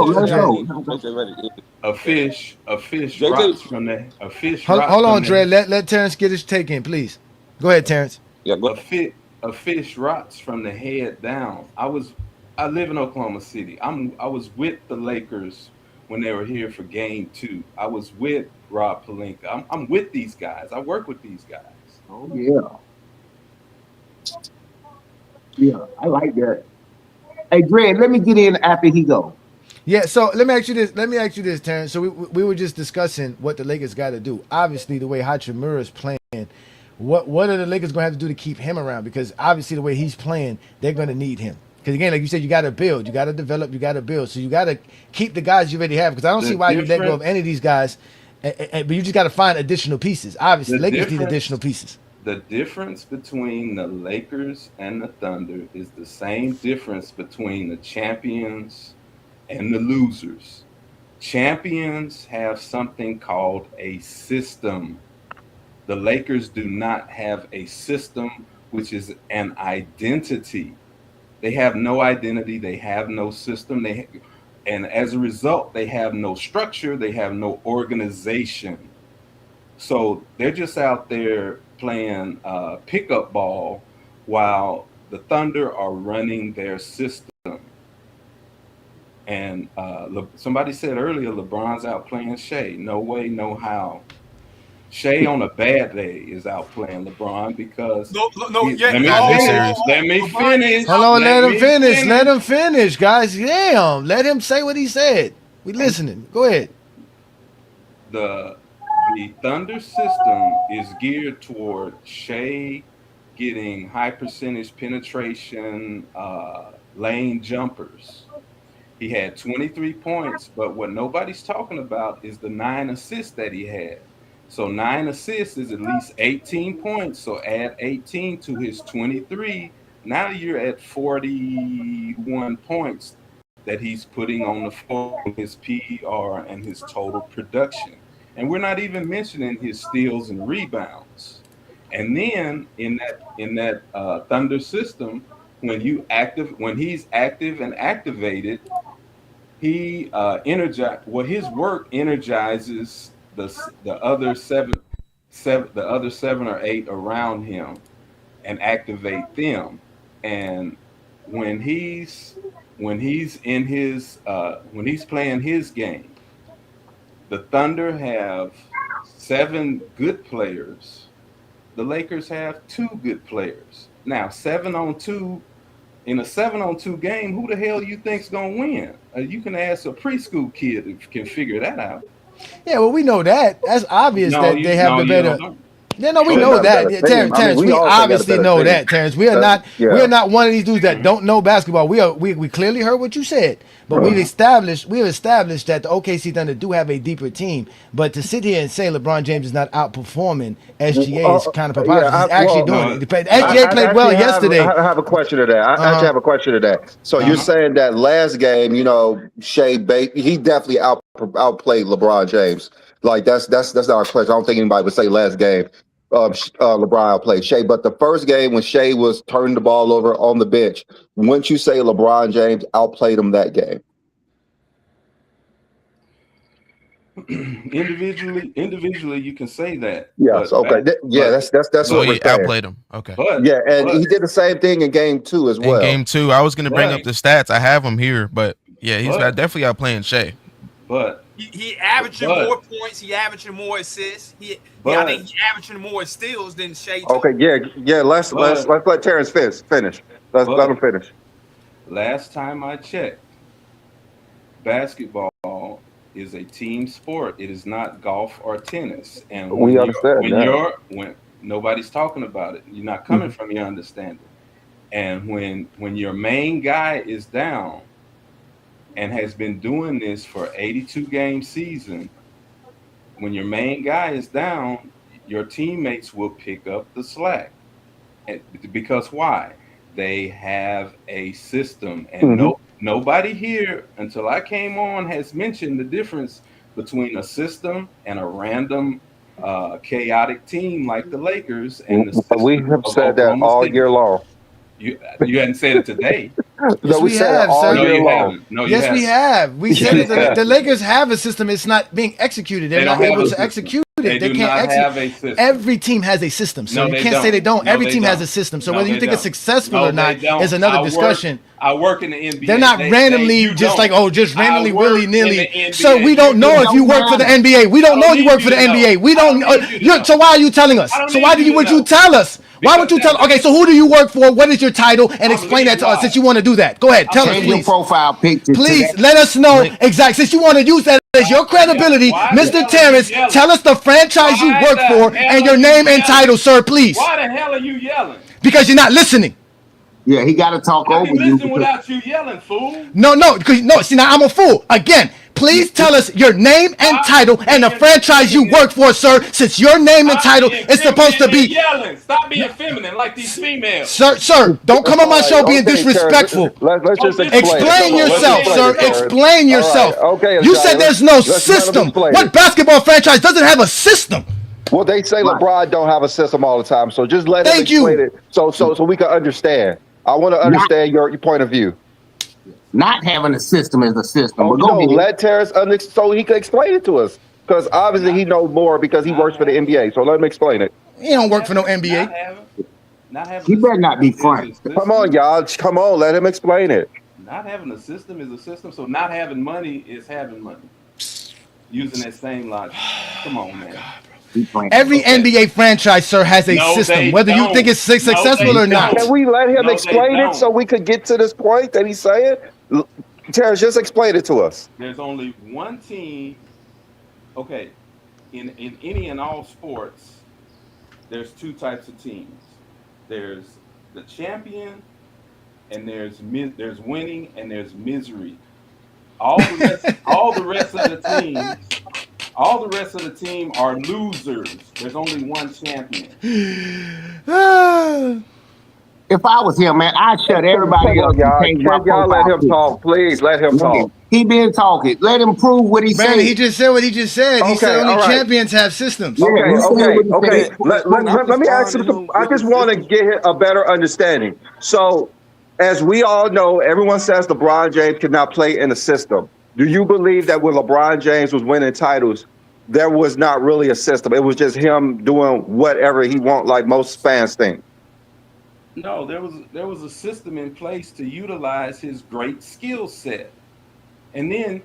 A fish JJ rots from the a fish. Hold rots on, from the- Dre. Let Terrence get his take in, please. Go ahead, Terrence. Yeah, go. A fish rots from the head down. I live in Oklahoma City. I was with the Lakers when they were here for Game 2. I was with Rob Pelinka. I'm with these guys. I work with these guys. Oh yeah. Yeah, I like that. Hey, Greg, let me get in after he go. Yeah, so let me ask you this, Terrence. So we were just discussing what the Lakers got to do. Obviously, the way Hachimura is playing, what are the Lakers going to have to do to keep him around? Because obviously, the way he's playing, they're going to need him. Because again, like you said, you got to build, you got to develop, you got to build. So you got to keep the guys you already have. Because I don't see why you let go of any of these guys, but you just got to find additional pieces. Obviously, Lakers need additional pieces. The difference between the Lakers and the Thunder is the same difference between the champions and the losers. Champions have something called a system. The Lakers do not have a system, which is an identity. They have no identity. They have no system. And as a result, they have no structure. They have no organization. So they're just out there playing pickup ball while the Thunder are running their system. And somebody said earlier, LeBron's out playing Shea. No way, no how. Shea on a bad day is out playing LeBron because let me finish. Hold on, let him finish, guys. Damn, let him say what he said. We listening. Go ahead. The Thunder system is geared toward Shea getting high percentage penetration, lane jumpers. He had 23 points, but what nobody's talking about is the 9 assists that he had. So 9 assists is at least 18 points. So add 18 to his 23. Now you're at 41 points that he's putting on the floor, his PER and his total production. And we're not even mentioning his steals and rebounds. And then in that Thunder system, when he's active and activated, he his work energizes the other seven or eight around him and activate them. And when he's playing his game, the Thunder have 7 good players. The Lakers have 2 good players. Now, 7-on-2 in a 7-on-2 game, who the hell you think's gonna win? You can ask a preschool kid if can figure that out. Yeah, well, we know that. That's obvious that they have the better. Yeah, no, we They're know not a that. better Yeah, team. Terrence, I mean, we all think they're a obviously better know team. that, Terrence. We are That's- not we are not one of these dudes that don't know basketball. We clearly heard what you said, but we've established that the OKC Thunder do have a deeper team. But to sit here and say LeBron James is not outperforming SGA is kind of preposterous. He's actually doing it. SGA played well yesterday. I have a question to that. I actually have a question to that. So you're saying that last game, you know, he definitely outplayed LeBron James. Like that's not a question. I don't think anybody would say last game. LeBron outplayed Shea, but the first game when Shea was turning the ball over on the bench, wouldn't you say LeBron James outplayed him that game? Individually, you can say that. Yes. Okay. That's So what we're he saying. outplayed him. Okay. And he did the same thing in game 2 as well. In game 2, I was going to bring up the stats. I have them here, but yeah, he's definitely outplaying Shea. But he averaging more points. He averaging more assists. I think he averaging more steals than Shea. Okay. Yeah. Let's let Terrence finish. Let him finish. Last time I checked, basketball is a team sport. It is not golf or tennis. And when when nobody's talking about it, you're not coming from your understanding. And when your main guy is down and has been doing this for 82 game season, when your main guy is down, your teammates will pick up the slack. And because why? They have a system, and nobody here until I came on has mentioned the difference between a system and a random chaotic team like the Lakers. And we have said that all year long. You hadn't said it today. Yes, we have, sir. No, you haven't. No, you haven't. We have. We said that the Lakers have a system. It's not being executed. They're not able to execute it. They can't not have a system. Every team has a system. So you can't say they don't. Every team has a system. So whether you think it's successful or not is another discussion. I work in the NBA. They're not randomly randomly willy-nilly. So we don't know if you work for the NBA. We don't know you work for the NBA. We don't know. So why are you telling us? So why would you tell us? Why would you tell? Okay, so who do you work for? What is your title? And explain that to us since you want to do that. Go ahead, tell us, please. Your profile picture. Please let us know exactly. Since you want to use that as your credibility, Mr. Terrence, tell us the franchise you work for and your name and title, sir, please. Why the hell are you yelling? Because you're not listening. Yeah, he got to talk over you. Listen without you yelling, fool. No. See, now I'm a fool again. Please tell us your name and title and the franchise you work for, sir, since your name and title is supposed to be yelling. Stop being feminine like these females. Sir, don't come on my show being disrespectful. Let's just explain yourself, sir. Explain yourself. Okay, you said there's no system. What basketball franchise doesn't have a system? Well, they say LeBron don't have a system all the time, so just let him explain it so we can understand. I want to understand your point of view. Not having a system is a system. Oh, no, let Terrence so he can explain it to us. Because obviously he knows more because he works for the NBA. So let him explain it. He don't work for no NBA. He better not be frank. Come on, y'all. Come on, let him explain it. Not having a system is a system. So not having money is having money. Using that same logic. Come on, man. Every NBA franchise, sir, has a system, whether you think it's successful or not. Can we let him explain it so we could get to this point that he's saying? Terrence, just explain it to us. There's only one team. Okay, in any and all sports, there's two types of teams. There's the champion, and there's winning, and there's misery. All the rest of the teams. All the rest of the team are losers. There's only one champion. If I was him, man, I'd shut everybody up. Y'all let him talk, please. Let him talk. He been talking. Let him prove what he said. He just said what he just said. He said only champions have systems. Okay. Let me ask him. I just want to get a better understanding. So, as we all know, everyone says LeBron James cannot play in a system. Do you believe that when LeBron James was winning titles, there was not really a system? It was just him doing whatever he want, like most fans think. No, there was a system in place to utilize his great skill set. And then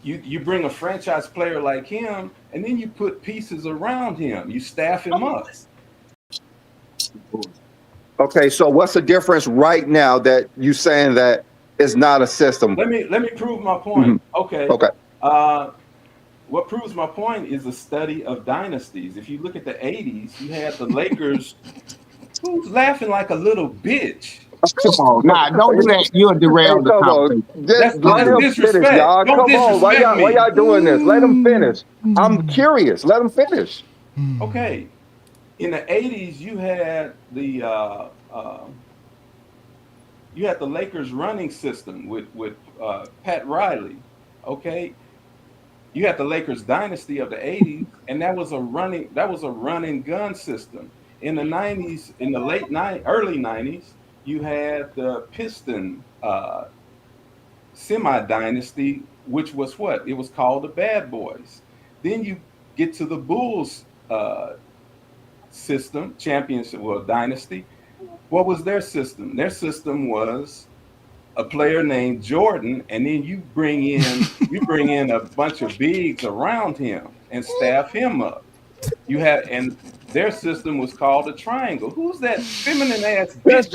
you bring a franchise player like him, and then you put pieces around him. You staff him up. Okay, so what's the difference right now that you saying that it's not a system? Let me prove my point. Mm-hmm. Okay. what proves my point is a study of dynasties. If you look at the 80s, you had the Lakers. Who's laughing like a little bitch? Come on, nah, don't do that. You'll derail the Come on, conversation. just That's let him finish, disrespect. y'all. Don't Come on, why disrespect me. y'all doing this? Let him finish. I'm curious. Let him finish. Okay. In the 80s, you had the Lakers running system with Pat Riley. Okay. You had the Lakers dynasty of the 80s, and that was a run and gun system. In the 90s, in the early 90s, you had the Piston semi dynasty, which was what? It was called the Bad Boys. Then you get to the Bulls system, championship, well, dynasty. What was their system? Their system was a player named Jordan, and then you bring in a bunch of bigs around him and staff him up. And their system was called a triangle. Who's that feminine ass bitch?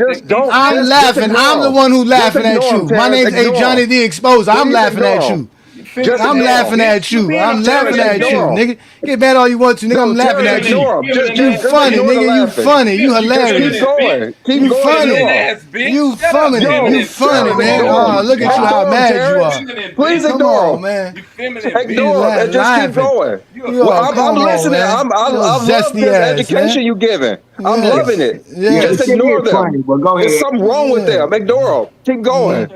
I'm laughing. I'm the one who laughing at you. My name's A Johnny the Exposer. I'm laughing at you. I'm laughing at you. I'm laughing at you, nigga. Get mad all you want to, nigga. I'm laughing at you. You funny, nigga. You funny. You hilarious. Keep You funny. You funny. You funny, man. Oh, look at you how mad you are. Please ignore him, man. Ignore him and just keep going. I'm listening. I love this education you giving. I'm loving it. Just ignore them. There's something wrong with them. Ignore them. Keep going.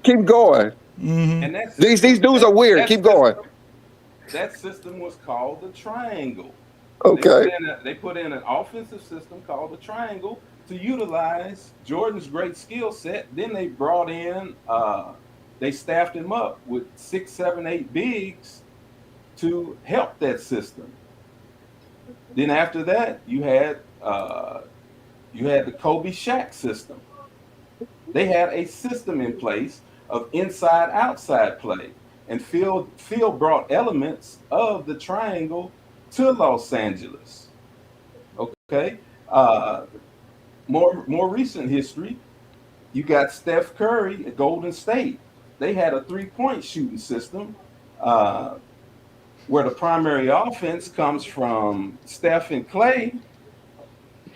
Keep going. And These dudes are weird. Keep going. That system was called the triangle. Okay. They put in an offensive system called the triangle to utilize Jordan's great skill set. Then they brought in, they staffed him up with 6, 7, 8 bigs to help that system. Then after that, you had the Kobe Shaq system. They had a system in place of inside-outside play, and Phil brought elements of the triangle to Los Angeles. Okay, more recent history, you got Steph Curry at Golden State. They had a three-point shooting system where the primary offense comes from Steph and Clay,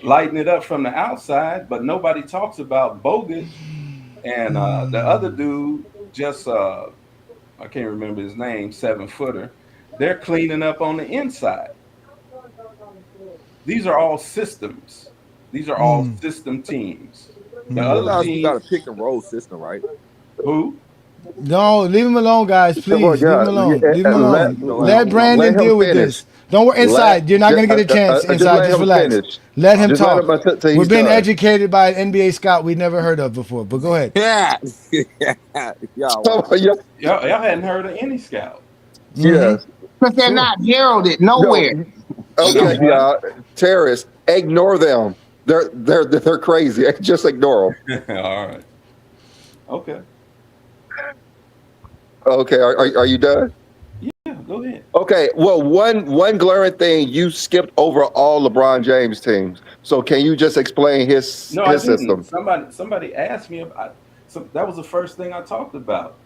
lighting it up from the outside, but nobody talks about Bogut and the other dude, just I can't remember his name, 7-footer. They're cleaning up on the inside. These are all systems. These are all system teams. The other teams, you got a pick and roll system, right? Who? No, leave him alone, guys. Please, leave him alone. Leave him alone. Let Brandon deal with this. Don't worry. Inside, you're not going to get a chance. Inside, just relax. Let him talk. We're being educated by an NBA scout we never heard of before. But go ahead. Yeah. Y'all hadn't heard of any scout. Yes. But they're not heralded nowhere. Okay, y'all. Terrorists, ignore them. They're crazy. Just ignore them. All right. Okay. Okay. Are you done? Yeah. Go ahead. Okay. Well, one glaring thing, you skipped over all LeBron James teams. So can you just explain his system? Somebody asked me about. So that was the first thing I talked about.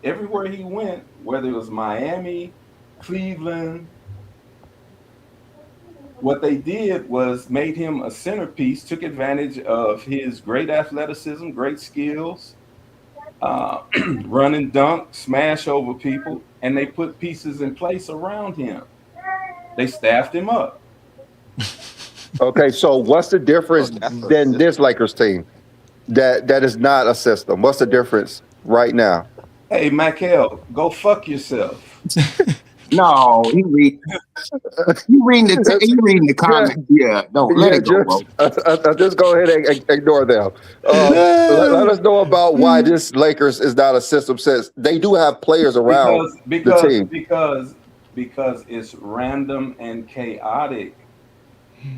Everywhere he went, whether it was Miami, Cleveland, what they did was made him a centerpiece, took advantage of his great athleticism, great skills, run and dunk, smash over people, and they put pieces in place around him. They staffed him up. Okay, so what's the difference than this Lakers team that is not a system? What's the difference right now? Hey, Michael, go fuck yourself. No, he reading the comments. Yeah, don't let it go, bro. Just go ahead and ignore them. Let us know about why this Lakers is not a system, since they do have players around the team. Because it's random and chaotic.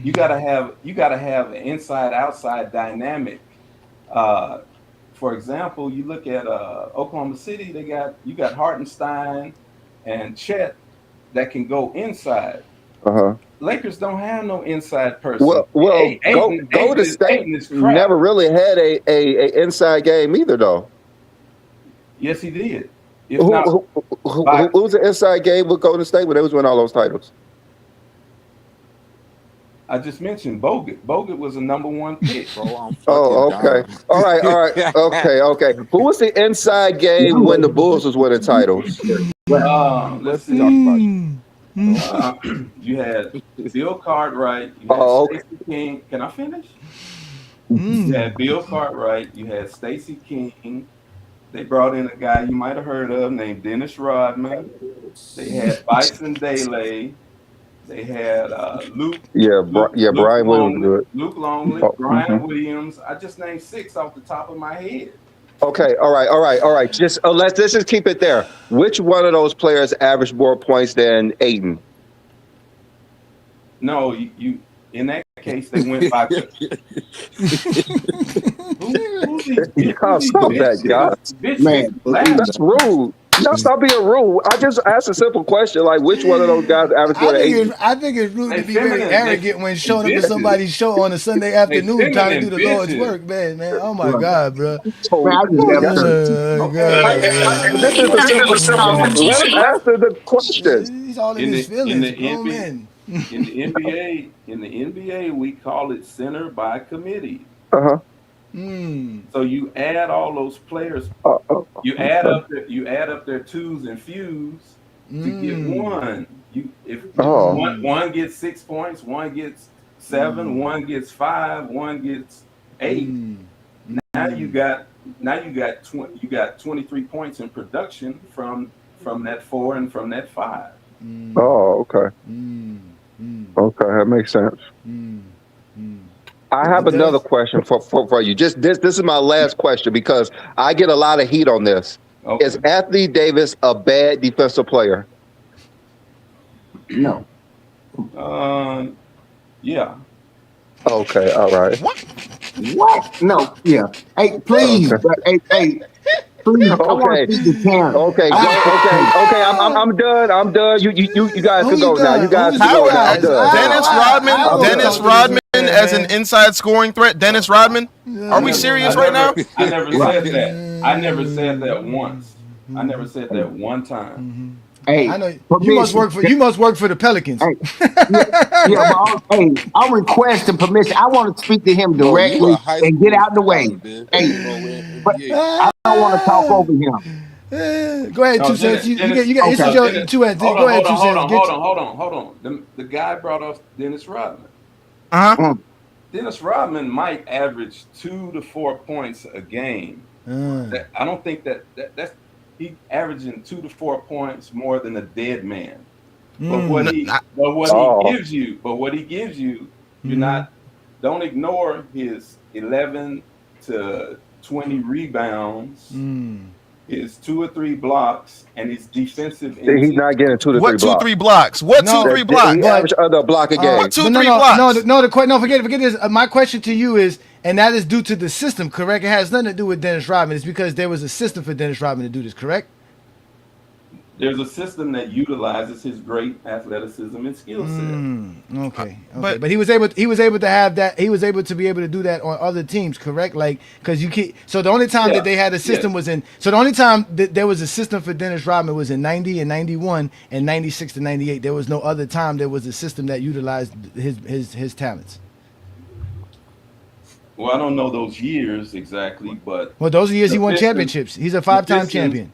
You gotta have an inside-outside dynamic. For example, you look at Oklahoma City. You got Hartenstein and Chet that can go inside. Lakers don't have no inside person. Well, go to State never really had a inside game either, though. Yes, he did. If not, Who was the inside game with Golden State when they was winning all those titles? I just mentioned Bogut. Bogut was a #1 pick. Bro, I'm Oh, fucking okay. All right. Okay. Who was the inside game when the Bulls was winning titles? Let's see. You had Bill Cartwright. You had Okay. Stacey King. Can I finish? You had Bill Cartwright. You had Stacey King. They brought in a guy you might have heard of named Dennis Rodman. They had Bison Dele. They had Luke. Brian Williams Longley, good. Luke Longley, Brian Williams. I just named 6 off the top of my head. Okay, all right. Just let's just keep it there. Which one of those players averaged more points than Aiden? No, you. In that case, they went by. Stop that, guys. Man, That's rude. No, stop being rude. I just asked a simple question, like which one of those guys averaged more than Aiden? I think it's rude to be very arrogant when showing up to somebody's show on a Sunday afternoon trying to do the Lord's work, man. Oh my God, bro. This is a simple. Let him answer the question. He's all in his feelings. In the NBA, we call it center by committee. So you add all those players. You add up their twos and fews to get one. One gets 6 points, one gets 7, one gets 5, one gets 8. Now you got 23 points in production from that 4 and from that 5. Oh, okay. Okay, that makes sense. I have another question for you. Just this is my last question because I get a lot of heat on this. Okay. Is Anthony Davis a bad defensive player? No. Yeah. Okay, all right. What? No. Yeah. Hey, please. Okay. Hey. Please. I want to speak to Karen. Okay. I'm done. You guys can go now. You guys can go now. I'm done. Dennis Rodman as an inside scoring threat. Dennis Rodman. Are we serious right now? I never said that. I never said that once. I never said that one time. Hey, I know you must work for the Pelicans. Hey, I'm requesting permission. I want to speak to him directly and get out of the way. But I don't want to talk over him. Go ahead, No, 2 cents. You get Okay, this is your 2 cents. Go ahead, 2 cents. Hold on. The guy brought up Dennis Rodman. Dennis Rodman might average 2 to 4 points a game. I don't think that's he averaging 2 to 4 points more than a dead man. But what he gives you, you're not. Don't ignore his 11 to 20 rebounds, his 2 or 3 blocks, and his defensive. He's not getting 2 to 3 blocks. What 2 3 blocks? What 2 3 blocks? He averaged under a block a game. What 2 3 blocks? No. Forget this. My question to you is, and that is due to the system, correct? It has nothing to do with Dennis Rodman. It's because there was a system for Dennis Rodman to do this, correct? There's a system that utilizes his great athleticism and skill set. Okay. But he was able to have that. He was able to be able to do that on other teams, correct? Like, because you can't. So the only time that they had a system was in. So the only time that there was a system for Dennis Rodman was in 90 and 91 and 96 to 98. There was no other time there was a system that utilized his talents. Well, I don't know those years exactly, but those are years he won championships. He's a 5-time champion.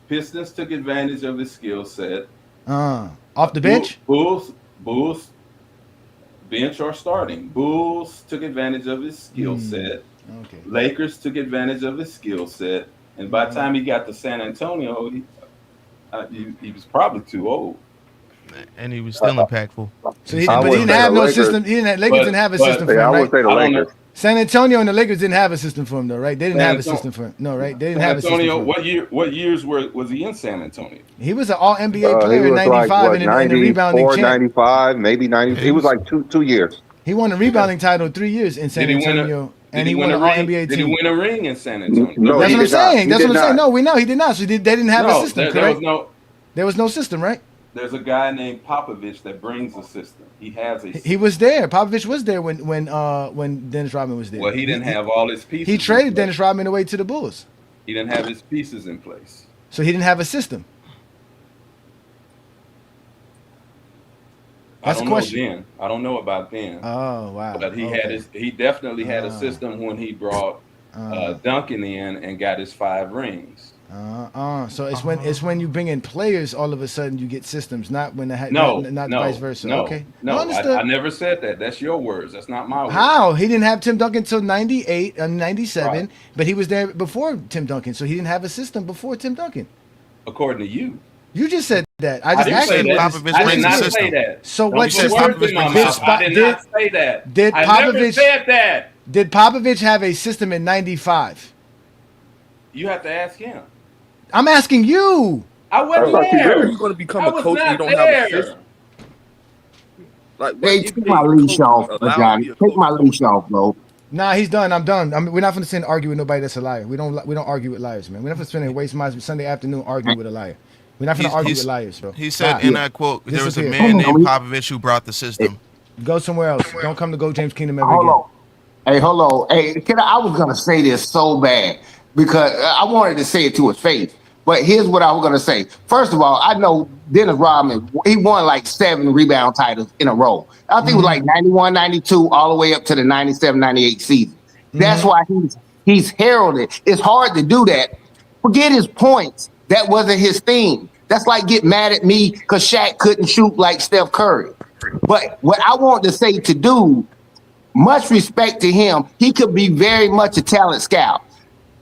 Pistons took advantage of his skill set. Off the bench? Bulls, bench or starting. Bulls took advantage of his skill set. Okay. Lakers took advantage of his skill set. And by the time he got to San Antonio, he was probably too old. And he was still impactful. So he didn't have no system. Lakers didn't have a system for him, I right? would say the Lakers. San Antonio and the Lakers didn't have a system for him, though, right? They didn't have a system for him. No, right? They didn't have a system for him. What years was he in San Antonio? He was an All-NBA player in 95 and a rebounding champ. 95, maybe 90. He was like 2 years. He won a rebounding title 3 years in San Antonio. And he won an All-NBA team. Did he win a ring in San Antonio? No, that's what I'm saying. That's what I'm saying. No, we know he did not. So they didn't have a system, correct? There was no system, right? There's a guy named Popovich that brings a system. He has a system. He was there. Popovich was there when Dennis Rodman was there. Well, he didn't have all his pieces. He traded Dennis Rodman away to the Bulls. He didn't have his pieces in place. So he didn't have a system. I That's don't the question. know then. I don't know about then. Oh wow. But he Okay. had he definitely had a system when he brought Duncan in and got his 5 rings. So it's when you bring in players, all of a sudden you get systems, not when No, not no, vice versa. no, Okay. no. Understood. I never said that. That's your words. That's not my words. How? He didn't have Tim Duncan until 98 and 97, Right. but he was there before Tim Duncan, so he didn't have a system before Tim Duncan. According to you. You just said that. I I just didn't asked say you. that. Popovich I brings did the not system. say that. So Don't what put system? words in my mouth. I did not say that. Did I never Popovich said that. Did Popovich have a system in 95? You have to ask him. I'm asking you. I wasn't Like, there. you're going to become I a was coach and you not don't have a there. system. Like, Hey, take my leash off, Johnny. Take my leash off, bro. Nah, he's done. I'm done. I mean, we're not going to sit and argue with nobody that's a liar. We don't argue with liars, man. We're not going to spend and waste my Sunday afternoon arguing with a liar. We're not going to argue with liars, bro. He said, Stop. and I quote, there was a Disappear. man named Popovich who brought the system. Go somewhere else. Don't come to Go James Kingdom ever Hold again. on. Hey, hold on. Hey, I was gonna say this so bad because I wanted to say it to his face. But here's what I was gonna say. First of all, I know Dennis Rodman, he won like 7 rebound titles in a row. I think it was like 91, 92, all the way up to the 97, 98 season. That's why he's heralded. It's hard to do that. Forget his points. That wasn't his thing. That's like get mad at me because Shaq couldn't shoot like Steph Curry. But what I want to say to dude, much respect to him, he could be very much a talent scout.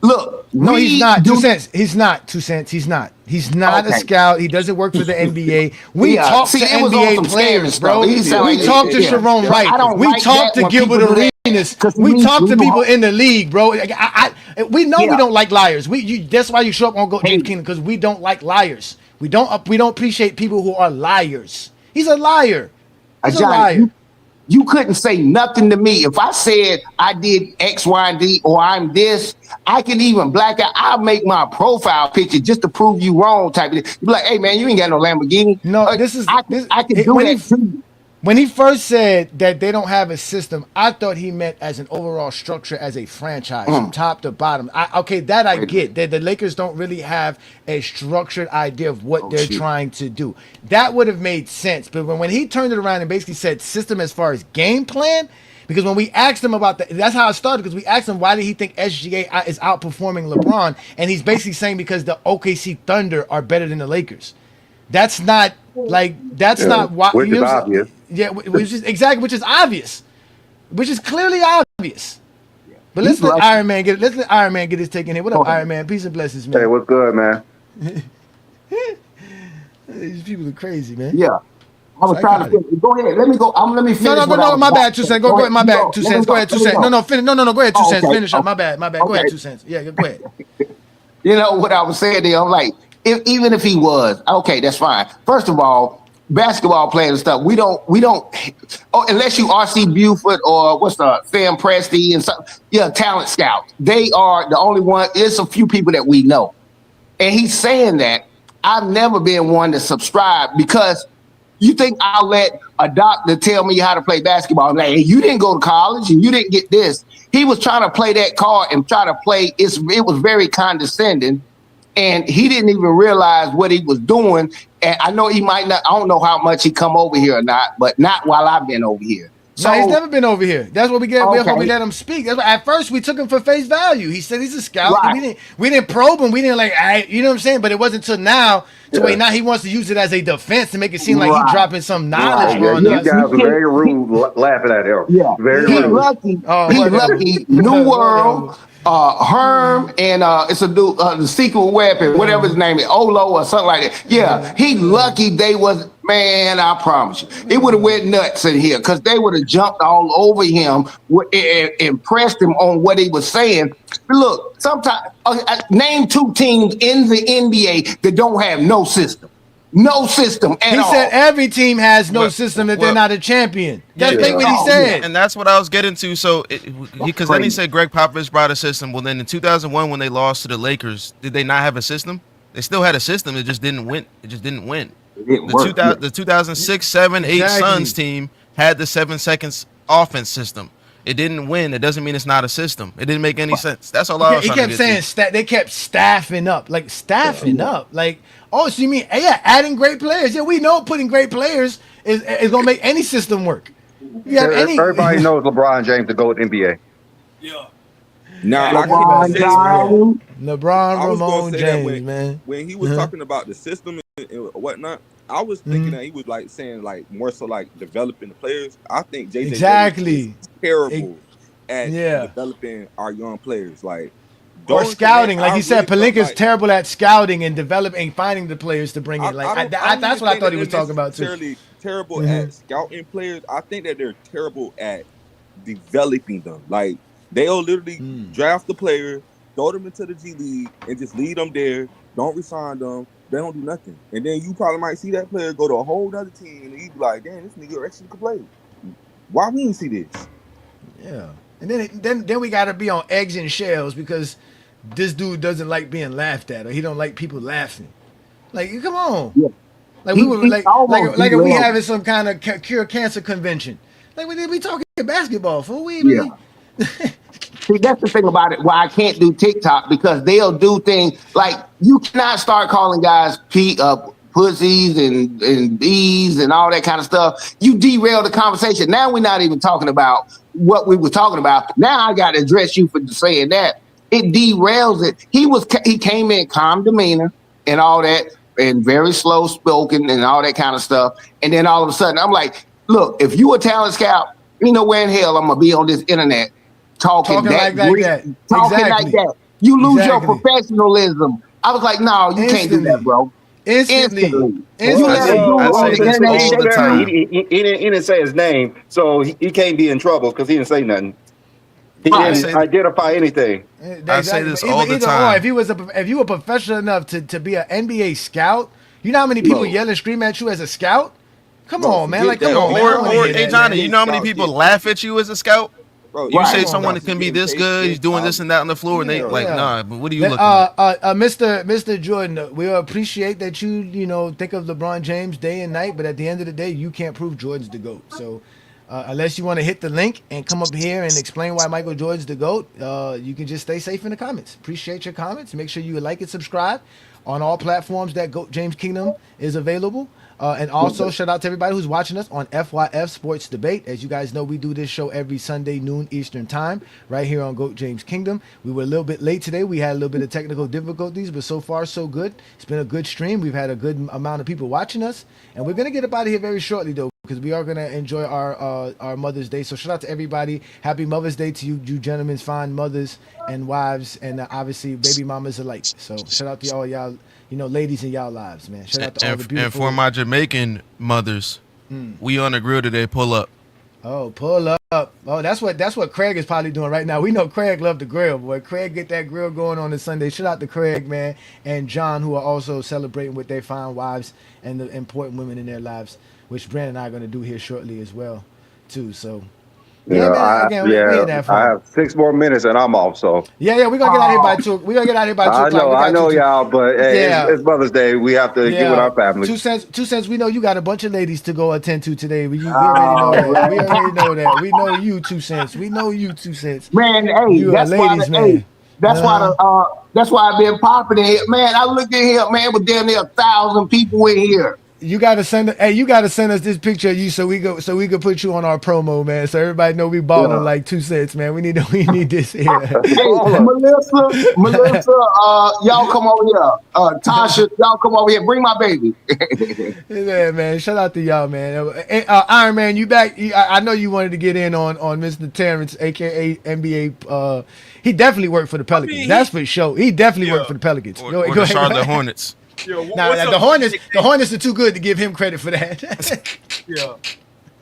Look, no, he's not. 2 cents. He's not 2 cents. He's not. He's not a scout. He doesn't work for the NBA. We talk to NBA players, bro. We talk to Sharon Wright. We talk to Gilbert Arenas. We talk to people in the league, bro. We know we don't like liars. That's why you show up on Go James Kingdom, because we don't like liars. We don't appreciate people who are liars. He's a liar. He's a liar. You couldn't say nothing to me. If I said I did X, Y, and D, or I'm this, I can even black out. I'll make my profile picture just to prove you wrong type of thing. You be like, hey, man, you ain't got no Lamborghini. No, I can do that too. When he first said that they don't have a system, I thought he meant as an overall structure as a franchise from top to bottom. I get. That the Lakers don't really have a structured idea of what they're trying to do. That would have made sense. But when he turned it around and basically said system as far as game plan, because when we asked him about that, that's how it started, because we asked him why did he think SGA is outperforming LeBron, and he's basically saying because the OKC Thunder are better than the Lakers. That's not not why. Which is obvious. Yeah, which is obvious, which is clearly obvious. But let's let Iron Man get his take in here. What up, Iron Man? Peace and blessings, man. Hey, what's good, man? These people are crazy, man. Yeah. I was trying to finish. Go ahead. Let me go. Let me finish. No, my bad. 2 cents. Go ahead. My bad. 2 cents. Go ahead. 2 cents. No. Finish. No. Go ahead. 2 cents. Finish up. My bad. Go ahead. 2 cents. Yeah. Go ahead. You know what I was saying there? I'm like, even if he was, okay, that's fine. First of all, basketball players and stuff, we don't unless you RC Buford or what's the Sam Presti and stuff, talent scouts. They are the only one. It's a few people that we know. And he's saying that I've never been one to subscribe because you think I'll let a doctor tell me how to play basketball? I'm like, hey, you didn't go to college and you didn't get this. He was trying to play that card and try to play. It was very condescending. And he didn't even realize what he was doing. And I know he might not, I don't know how much he come over here or not, but not while I've been over here. So he's never been over here. That's what we get. Okay. We let him speak. That's why at first we took him for face value. He said he's a scout. Right. We didn't probe him. We didn't you know what I'm saying? But it wasn't until now where now he wants to use it as a defense to make it seem like he's dropping some knowledge on us. You guys are very rude laughing at him. Yeah. Very rude. He's lucky. New World. Herm and it's a dude, the secret weapon, whatever his name is, Olo or something like that. Yeah, he lucky they was, man, I promise you. It would have went nuts in here because they would have jumped all over him and pressed him on what he was saying. Look, sometimes, name 2 teams in the NBA that don't have no system. No system at all. He said every team has no system if they're not a champion. That's what he said. And that's what I was getting to. So, because then he said Greg Popovich brought a system. Well, then in 2001, when they lost to the Lakers, did they not have a system? They still had a system. It just didn't win. The 2006, 7, 8 Suns team had the 7 seconds offense system. It didn't win. It doesn't mean it's not a system. It didn't make any sense. That's all I was He trying to kept get saying they kept staffing up, like staffing up. Like, oh, so you mean adding great players? Yeah, we know putting great players is gonna make any system work. You have any? Everybody knows LeBron James to go with NBA. Yeah. Now I LeBron can say this, bro. James. LeBron, I was gonna Ramon say James, that man. when he was talking about the system and whatnot, I was thinking that he was like saying like more so like developing the players. I think JJ Exactly. is terrible at Yeah. developing our young players. Like Or those scouting, connect- like I he said, really felt Palinka's like- terrible at scouting and developing, finding the players to bring in. Like don't that's even what I think thought that he was they're talking about too. necessarily terrible Mhm. at scouting players. I think that they're terrible at developing them. Like they'll literally draft the player, throw them into the G League, and just leave them there. Don't resign them. They don't do nothing. And then you probably might see that player go to a whole other team, and you be like, "Damn, this nigga actually could play. Why we didn't see this?" Yeah, and then we got to be on eggs and shells because this dude doesn't like being laughed at, or he don't like people laughing. Like, come on. Yeah. Like we were He like almost if we derailed. having some kind of cure cancer convention. Like we talking basketball, fool. We Yeah. See, that's the thing about it. Why I can't do TikTok, because they'll do things like you cannot start calling guys pussies and bees and all that kind of stuff. You derail the conversation. Now we're not even talking about what we were talking about. Now I got to address you for saying that. It derails it. He came in calm demeanor and all that, and very slow spoken and all that kind of stuff. And then all of a sudden, I'm like, look, if you a talent scout, you know where in hell I'm gonna be on this internet talking that. Talking Exactly. like that. You lose your Exactly. professionalism. I was like, no, you can't do that, bro. Instantly. You Instantly. let a dude I on say the this internet all say the that. time. He didn't say his name, so he can't be in trouble because he didn't say nothing. He I didn't say- identify anything. I say this But all the either time. Or, if you were professional enough to be an NBA scout, you know how many people No. yell and scream at you as a scout? Come Bro, on, man. forget Like, come that. on, man. I don't wanna Or hear hey that, Johnny, man. you know how many people laugh at you as a scout? Bro, You say Come on, someone man. can be this good, he's doing this and that on the floor, and they like, nah. But what are you looking at? Mr. Jordan, we appreciate that you think of LeBron James day and night, but at the end of the day, you can't prove Jordan's the GOAT. So unless you want to hit the link and come up here and explain why Michael Jordan's the GOAT, you can just stay safe in the comments. Appreciate your comments. Make sure you like and subscribe on all platforms that GOAT James Kingdom is available. And also, shout out to everybody who's watching us on FYF Sports Debate. As you guys know, we do this show every Sunday, noon Eastern time, right here on GOAT James Kingdom. We were a little bit late today. We had a little bit of technical difficulties, but so far, so good. It's been a good stream. We've had a good amount of people watching us. And we're going to get up out of here very shortly, though, because we are going to enjoy our Mother's Day. So shout out to everybody. Happy Mother's Day to you gentlemen, fine mothers and wives, and obviously baby mamas alike. So shout out to all y'all, ladies in y'all lives, man. Shout out to all the beautiful. And for my Jamaican mothers, we on the grill today. Pull up. Oh, pull up. Oh, that's what Craig is probably doing right now. We know Craig love the grill, boy. Craig get that grill going on this Sunday. Shout out to Craig, man, and John, who are also celebrating with their fine wives and the important women in their lives, which Brandon and I are going to do here shortly as well, too. So, Yeah, we had that fun. I have 6 more minutes and I'm off. So Yeah, we're gonna get out here by 2. We're gonna get out here by 2 I o'clock. I know y'all, but hey, Yeah. it's Mother's Day. We have to get with our family. 2 cents. We know you got a bunch of ladies to go attend to today. We already know that. We already know that. We know you, 2 cents. We know you, 2 cents. Man, hey, You that's a why ladies' the, man. hey, that's why I've been popping in here. Man, I looked in here, man, with damn near 1,000 people in here. You gotta send us this picture of you so we could put you on our promo, man. So everybody know we balling like 2 cents, man. We need this here. Hey, Melissa, y'all come over here. Tasha, y'all come over here. Bring my baby. Yeah, man. Shout out to y'all, man. Iron Man, you back? I know you wanted to get in on Mr. Terrence, aka NBA. He definitely worked for the Pelicans. That's for sure. He definitely worked for the Pelicans. Or the Charlotte Hornets. Now the Hornets are too good to give him credit for that. Yeah.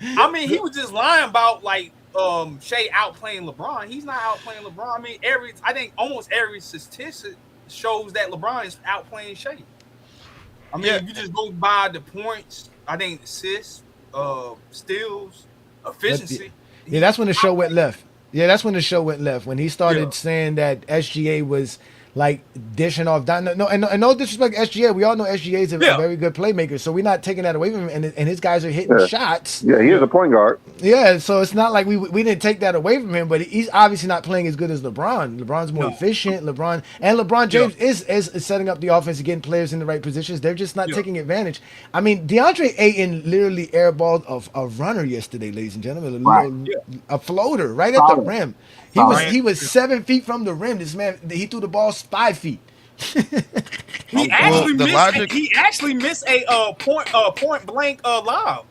I mean, he was just lying about Shea outplaying LeBron. He's not outplaying LeBron. I mean, I think almost every statistic shows that LeBron is outplaying Shea. I mean, if you just go by the points, I think assists, steals, efficiency. That's when the show went left. Yeah, that's when the show went left. When he started saying that SGA was like dishing off. And no disrespect to SGA. We all know SGA is a Yeah. very good playmaker, so we're not taking that away from him. And his guys are hitting Yeah, shots. yeah, he is a point guard. Yeah, so it's not like we didn't take that away from him, but he's obviously not playing as good as LeBron. LeBron's more No. efficient. LeBron Yeah. James is setting up the offense and getting players in the right positions. They're just not Yeah. taking advantage. I mean, DeAndre Ayton literally airballed a runner yesterday, ladies and gentlemen, Right. a floater right at the Solid. rim. Solid. He was 7 feet from the rim. This man, he threw the ball 5 feet. He actually the missed. logic- He actually missed a point blank lob.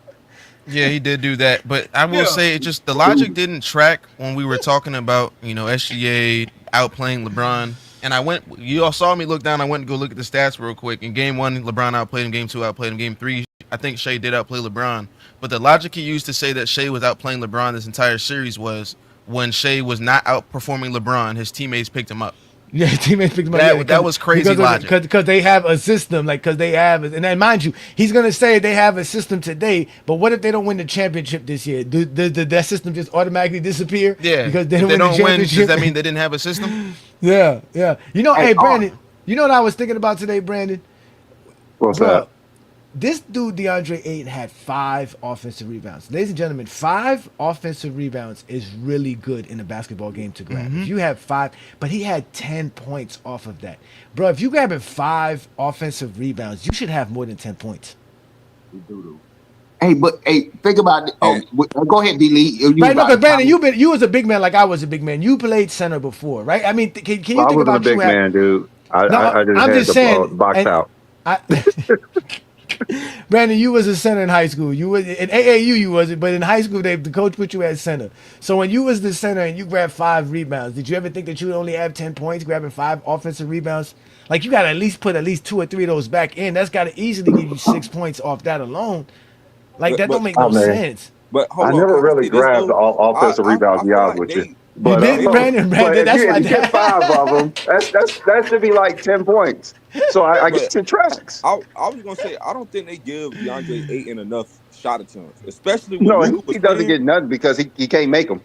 Yeah, he did do that, but I will Yeah. say it just the logic didn't track when we were talking about SGA outplaying LeBron. And you all saw me look down. I went to go look at the stats real quick. In game 1, LeBron outplayed him. Game 2, outplayed him. Game 3, I think Shea did outplay LeBron. But the logic he used to say that Shea was outplaying LeBron this entire series was when Shea was not outperforming LeBron, his teammates picked him up. Yeah, teammates picked him up. That was crazy logic. Because they have a system, and then mind you, he's gonna say they have a system today. But what if they don't win the championship this year? Does that system just automatically disappear? Yeah, because they if don't they win the don't win, championship. does that mean they didn't have a system? Yeah. Hey, Hey, Brandon. You know what I was thinking about today, Brandon? What's Bruh, that? this dude DeAndre Ayton had 5 offensive rebounds. Ladies and gentlemen, 5 offensive rebounds is really good in a basketball game to grab. If you have 5, but he had 10 points off of that. Bro, if you grabbing 5 offensive rebounds, you should have more than 10 points. Hey, but think about it. Oh, go ahead, delete. Right, no, because Brandon, you was a big man like I was a big man. You played center before, right? I mean, can you I think wasn't about a big man, dude. I I'm just just had saying, the box and out. Brandon, you was a center in high school. You was in AAU, you wasn't, but in high school, the coach put you at center. So when you was the center and you grabbed 5 rebounds, did you ever think that you would only have 10 points grabbing 5 offensive rebounds? Like you got to at least put at least 2 or 3 of those back in. That's got to easily give you 6 points off that alone. Like that don't make no sense. But I never really grabbed all offensive rebounds, to be honest with you. But, you did, Brandon. but if That's you, why if you get 5 of them, that should be like 10 points. So I guess it tracks. I was gonna say I don't think they give DeAndre Ayton enough shot attempts, especially when No, Lou was he doesn't playing. get nothing because he can't make them.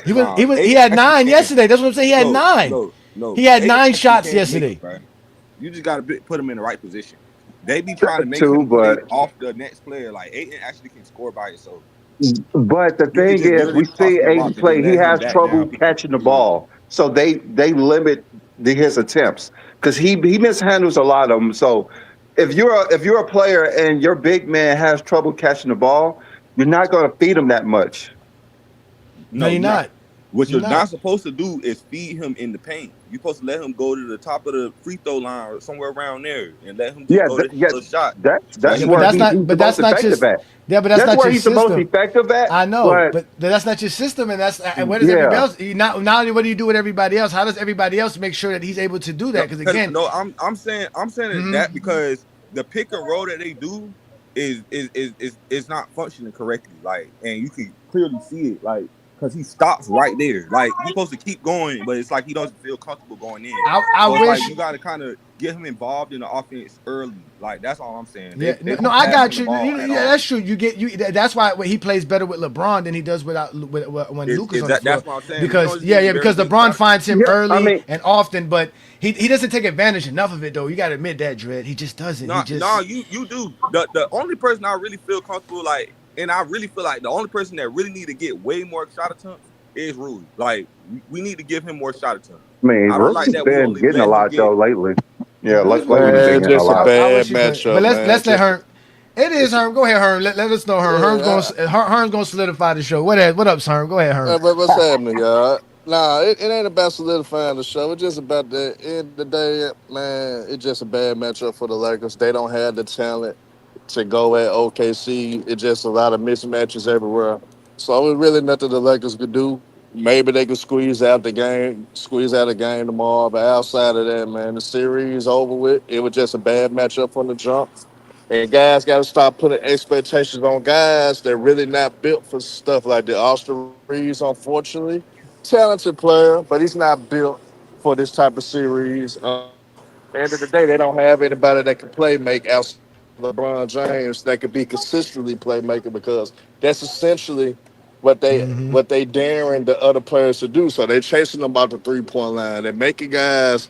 He had 9 yesterday. That's what I'm saying. He had 9. No, He had Ayton 9 actually shots can't yesterday. make 'em, bro. You just gotta put him in the right position. They be trying to make Too, him play but- off the next player. Like Ayton actually can score by himself. But the thing just is, literally we toss see him off Aiden and play. then He let him has back trouble down. catching the ball, so they limit his attempts because he mishandles a lot of them. So if you're a player and your big man has trouble catching the ball, you're not going to feed him that much. No, you're not. What You're you're not. not supposed to do is feed him in the paint. You're supposed to let him go to the top of the free throw line or somewhere around there and let him just go to the shot. That's Yeah, where but he's but that's the not most just. effective at. Yeah, but that's not where your he's the system. most effective at. I know, but that's not your system, and that's where does everybody else? Not only what do you do with everybody else? How does everybody else make sure that he's able to do that? Because again, no, I'm saying that because the pick and roll that they do is not functioning correctly. Like, and you can clearly see it. Like, because he stops right there. Like, he's supposed to keep going, but it's like he doesn't feel comfortable going in. I so it's wish like you got to kind of get him involved in the offense early. Like, that's all I'm saying. Yeah, They no, don't I pass got him you. the ball at all. That's true. That's why he plays better with LeBron than he does when Luka's on the floor. That's what I'm saying. Because because LeBron finds him early and often, but he doesn't take advantage enough of it though. You got to admit that, Dredd. He just doesn't. No, you do. The only person I really feel comfortable and I really feel like the only person that really need to get way more shot attempts is Rui. Like, we need to give him more shot attempts. I mean, Rui's been getting a lot though lately. Yeah, lately he's been getting a lot. But let's let Herm. It is Herm. Go ahead, Herm. Let us know, Herm. Herm's gonna solidify the show. What up, Herm? Go ahead, Herm. What's happening, y'all? Nah, it ain't about solidifying the show. It's just about the end of the day, man. It's just a bad matchup for the Lakers. They don't have the talent to go at OKC. It's just a lot of mismatches everywhere. So it's really nothing the Lakers could do. Maybe they could squeeze out a game tomorrow. But outside of that, man, the series over with. It was just a bad matchup from the jump. And guys got to stop putting expectations on guys that really not built for stuff like that. Austin Reeves, unfortunately, talented player, but he's not built for this type of series. At the end of the day, they don't have anybody that can make outside LeBron James that could be consistently playmaker because that's essentially what they daring the other players to do. So they're chasing them about the 3-point line. They're making guys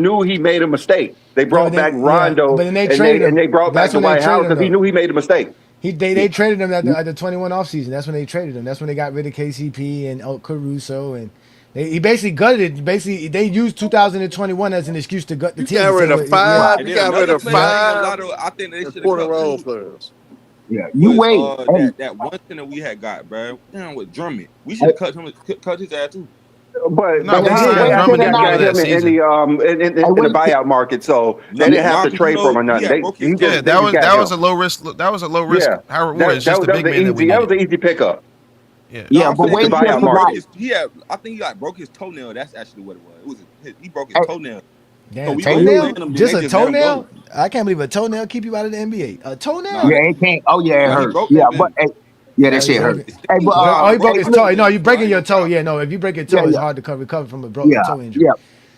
knew he made a mistake. They brought back Rondo, but then they and traded him. they brought back That's when they Dwight Howard traded him, because he though. knew he made a mistake. They traded him at the 21 offseason. That's when they traded him. That's when they got rid of KCP and Caruso, and he basically gutted it. Basically, they used 2021 as an excuse to gut the You team. got rid of five. And You then got rid another of player, I think a five lot of I think they should have important cut role too. players. Yeah, you wait. Hey, that one center we had got, bro. Down with Drummond. We should have cut his ass too. But No, we we signed actually Drummond at the end got of that him in season. the buyout market, so they didn't have to But trade for him or nothing. He just that was got him. a low risk. That was a low risk. Yeah, Howard Ward is just the big was man that we that was needed. an easy pickup. Yeah, yeah, but I'm wait saying till buyout market. tonight. I think he broke his toenail. That's actually what it was. He broke his toenail. Damn, we toenail? playing him, Just they a just let him toenail? go. I can't believe a toenail keep you out of the NBA. A toenail? Nah, Yeah, it can't. Oh yeah, it he hurt. broke Yeah, that but bitch. hey, yeah, that Oh, he shit broke hurt. it. Hey, but Oh, he broke his toe. No, you Why breaking you your gonna toe. try? Yeah, no, if you break your toe, yeah, it's yeah, hard to recover from a yeah, toe injury. yeah.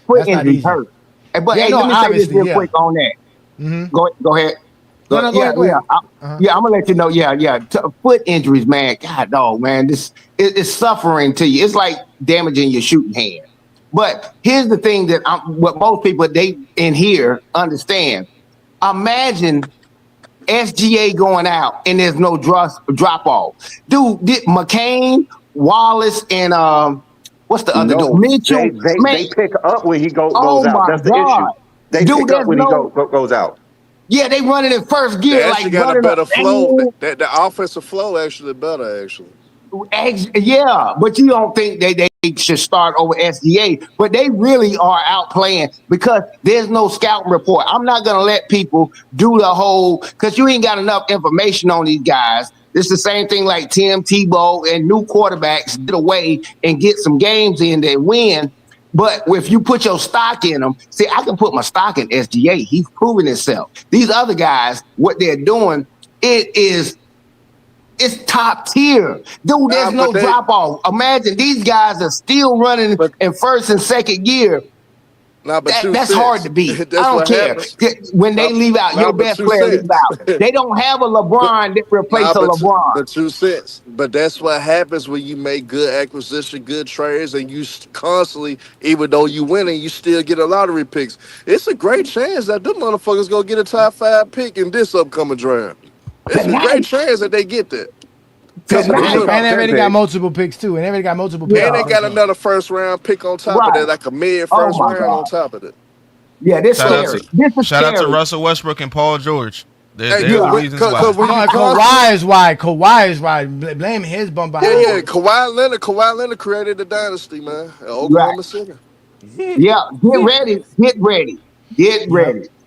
Foot That's not injuries easy. hurt. Hey, but Yeah, hey, no, let me say this obviously, real yeah. quick on that. Mm-hmm. Go ahead. No, go Yeah, ahead, go yeah, ahead. Uh-huh. yeah. I'm gonna let you know. Yeah. Foot injuries, man. God, dog, man. It's suffering to you. It's like damaging your shooting hand. But here's the thing that what most people they in here understand. Imagine SGA going out and there's no drop off. Dude, did McCain, Wallace, and what's the other dude? No, Mitchell. Man, they pick up when he oh goes out. my That's the issue. God. They Dude, pick up there's when he no. goes out. Yeah, they running in first They gear, actually like got a running better up. flow. The offensive flow actually better, actually. Yeah, but you don't think they should start over SGA, but they really are outplaying because there's no scouting report. I'm not going to let people do the whole, because you ain't got enough information on these guys. It's the same thing like Tim Tebow and new quarterbacks get away and get some games in they win. But if you put your stock in them, see, I can put my stock in SGA. He's proven himself. These other guys, what they're doing, it's top tier. Dude, there's no drop off. Imagine these guys are still running in first and second gear. That's hard to beat. I don't care. When they leave out, your best player leave out. They don't have a LeBron that replace a LeBron. But 2 cents. But that's what happens when you make good acquisition, good trades, and you constantly, even though you winning, you still get a lottery picks. It's a great chance that them motherfuckers gonna get a top 5 pick in this upcoming draft. It's a great chance that they get that. And they already got multiple picks too. And they already got multiple picks. And they got another first round pick on top of that, like a mid first round on top of it. Yeah, this is Shout out to Russell Westbrook and Paul George. There's the reasons why. Kawhi is why. Kawhi is why. Blame his bum behind. Yeah. Kawhi Leonard created the dynasty, man. Oklahoma City. Yeah, get ready.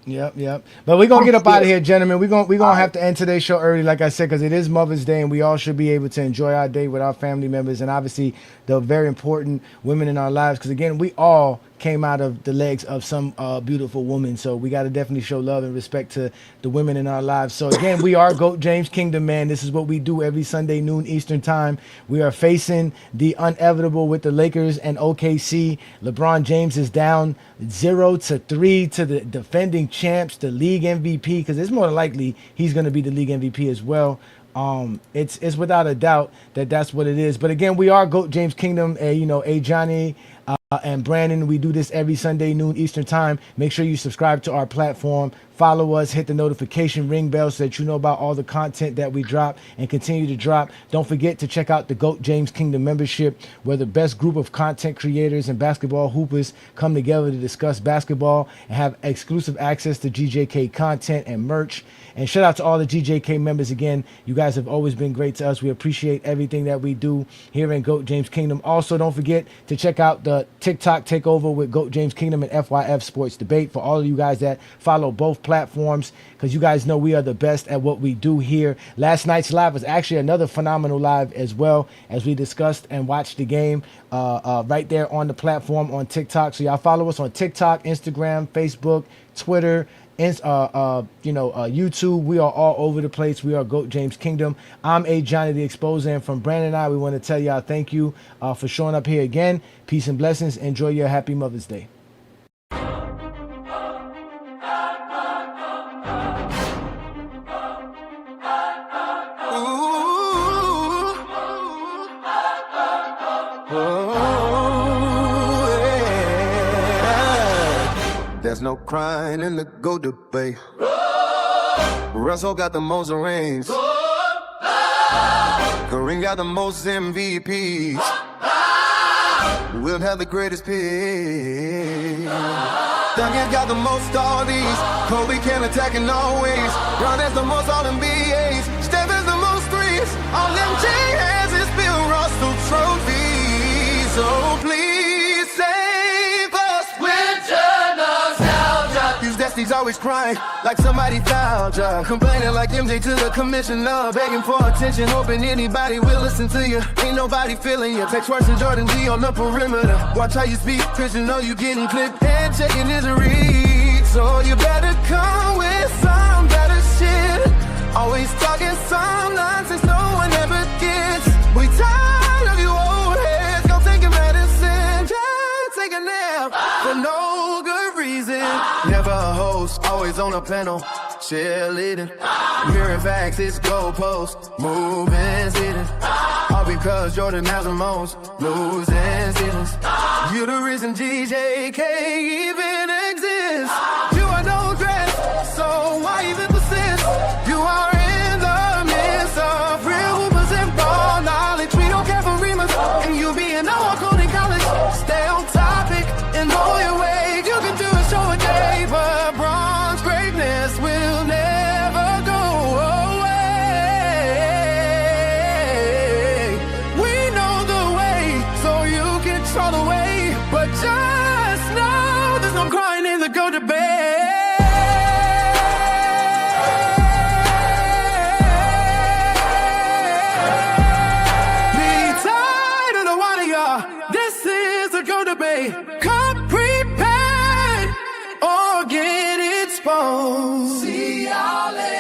Yep. But we're gonna get up out of here, gentlemen. We're gonna have to end today's show early, like I said, because it is Mother's Day, and we all should be able to enjoy our day with our family members, and obviously the very important women in our lives. Because again, we all came out of the legs of some beautiful woman, so we got to definitely show love and respect to the women in our lives. So again, we are GOAT James Kingdom, man. This is what we do every Sunday noon Eastern time. We are facing the inevitable with the Lakers and OKC. LeBron James is down 0-3 to the defending champs, the league MVP, because it's more likely he's going to be the league MVP as well. It's without a doubt that's what it is. But again, we are GOAT James Kingdom, Johnny and Brandon. We do this every Sunday noon Eastern time. Make sure you subscribe to our platform, follow us, hit the notification ring bell so that you know about all the content that we drop and continue to drop. Don't forget to check out the GOAT James Kingdom membership, where the best group of content creators and basketball hoopers come together to discuss basketball and have exclusive access to GJK content and merch. And shout out to all the GJK members again. You guys have always been great to us. We appreciate everything that we do here in GOAT James Kingdom. Also, don't forget to check out the TikTok takeover with GOAT James Kingdom and FYF Sports Debate for all of you guys that follow both platforms, because you guys know we are the best at what we do here. Last night's live was actually another phenomenal live as well, as we discussed and watched the game right there on the platform on TikTok. So y'all follow us on TikTok, Instagram, Facebook, Twitter, YouTube. We are all over the place. We are GOAT James Kingdom. I'm Johnny the Exposer, and from Brandon and I, we want to tell y'all thank you for showing up here again. Peace and blessings. Enjoy your happy Mother's Day. There's no crying in the GOAT debate. Russell got the most rings. Kareem got the most MVPs. We'll have the greatest pick. Duncan got the most all these. Kobe can attack in all ways. Ron has the most all NBAs. Stephen's All MJ has is Bill Russell trophies. So please save us. Winter nostalgia. These Destiny's always crying like somebody fouled ya. Complaining like MJ to the commissioner, begging for attention, hoping anybody will listen to you. Ain't nobody feeling you. Text worse than Jordan G on the perimeter. Watch how you speak, cause you know you getting clipped. Hand checking is a read, so you better come with some better shit. Always talking some nonsense no one ever gets. We tired of you old heads. Go take a medicine, just take a nap for no good reason. Never a host, always on a panel, cheerleading. Mirror facts, it's goalposts, moving, sitting. All because Jordan has the most losing seasons. You the reason GJK even exists. You are no dress, so why even persist? You are in the midst of real hoopers and ball knowledge. We don't care for reamers, and you being all cold in college. Stay on topic and know your way. You can do a show a day, but bronze greatness will never go away. We know the way, so you can control the way. But just know there's no crying in the go to bed. This is a go debate. Come prepared or get exposed. See y'all later.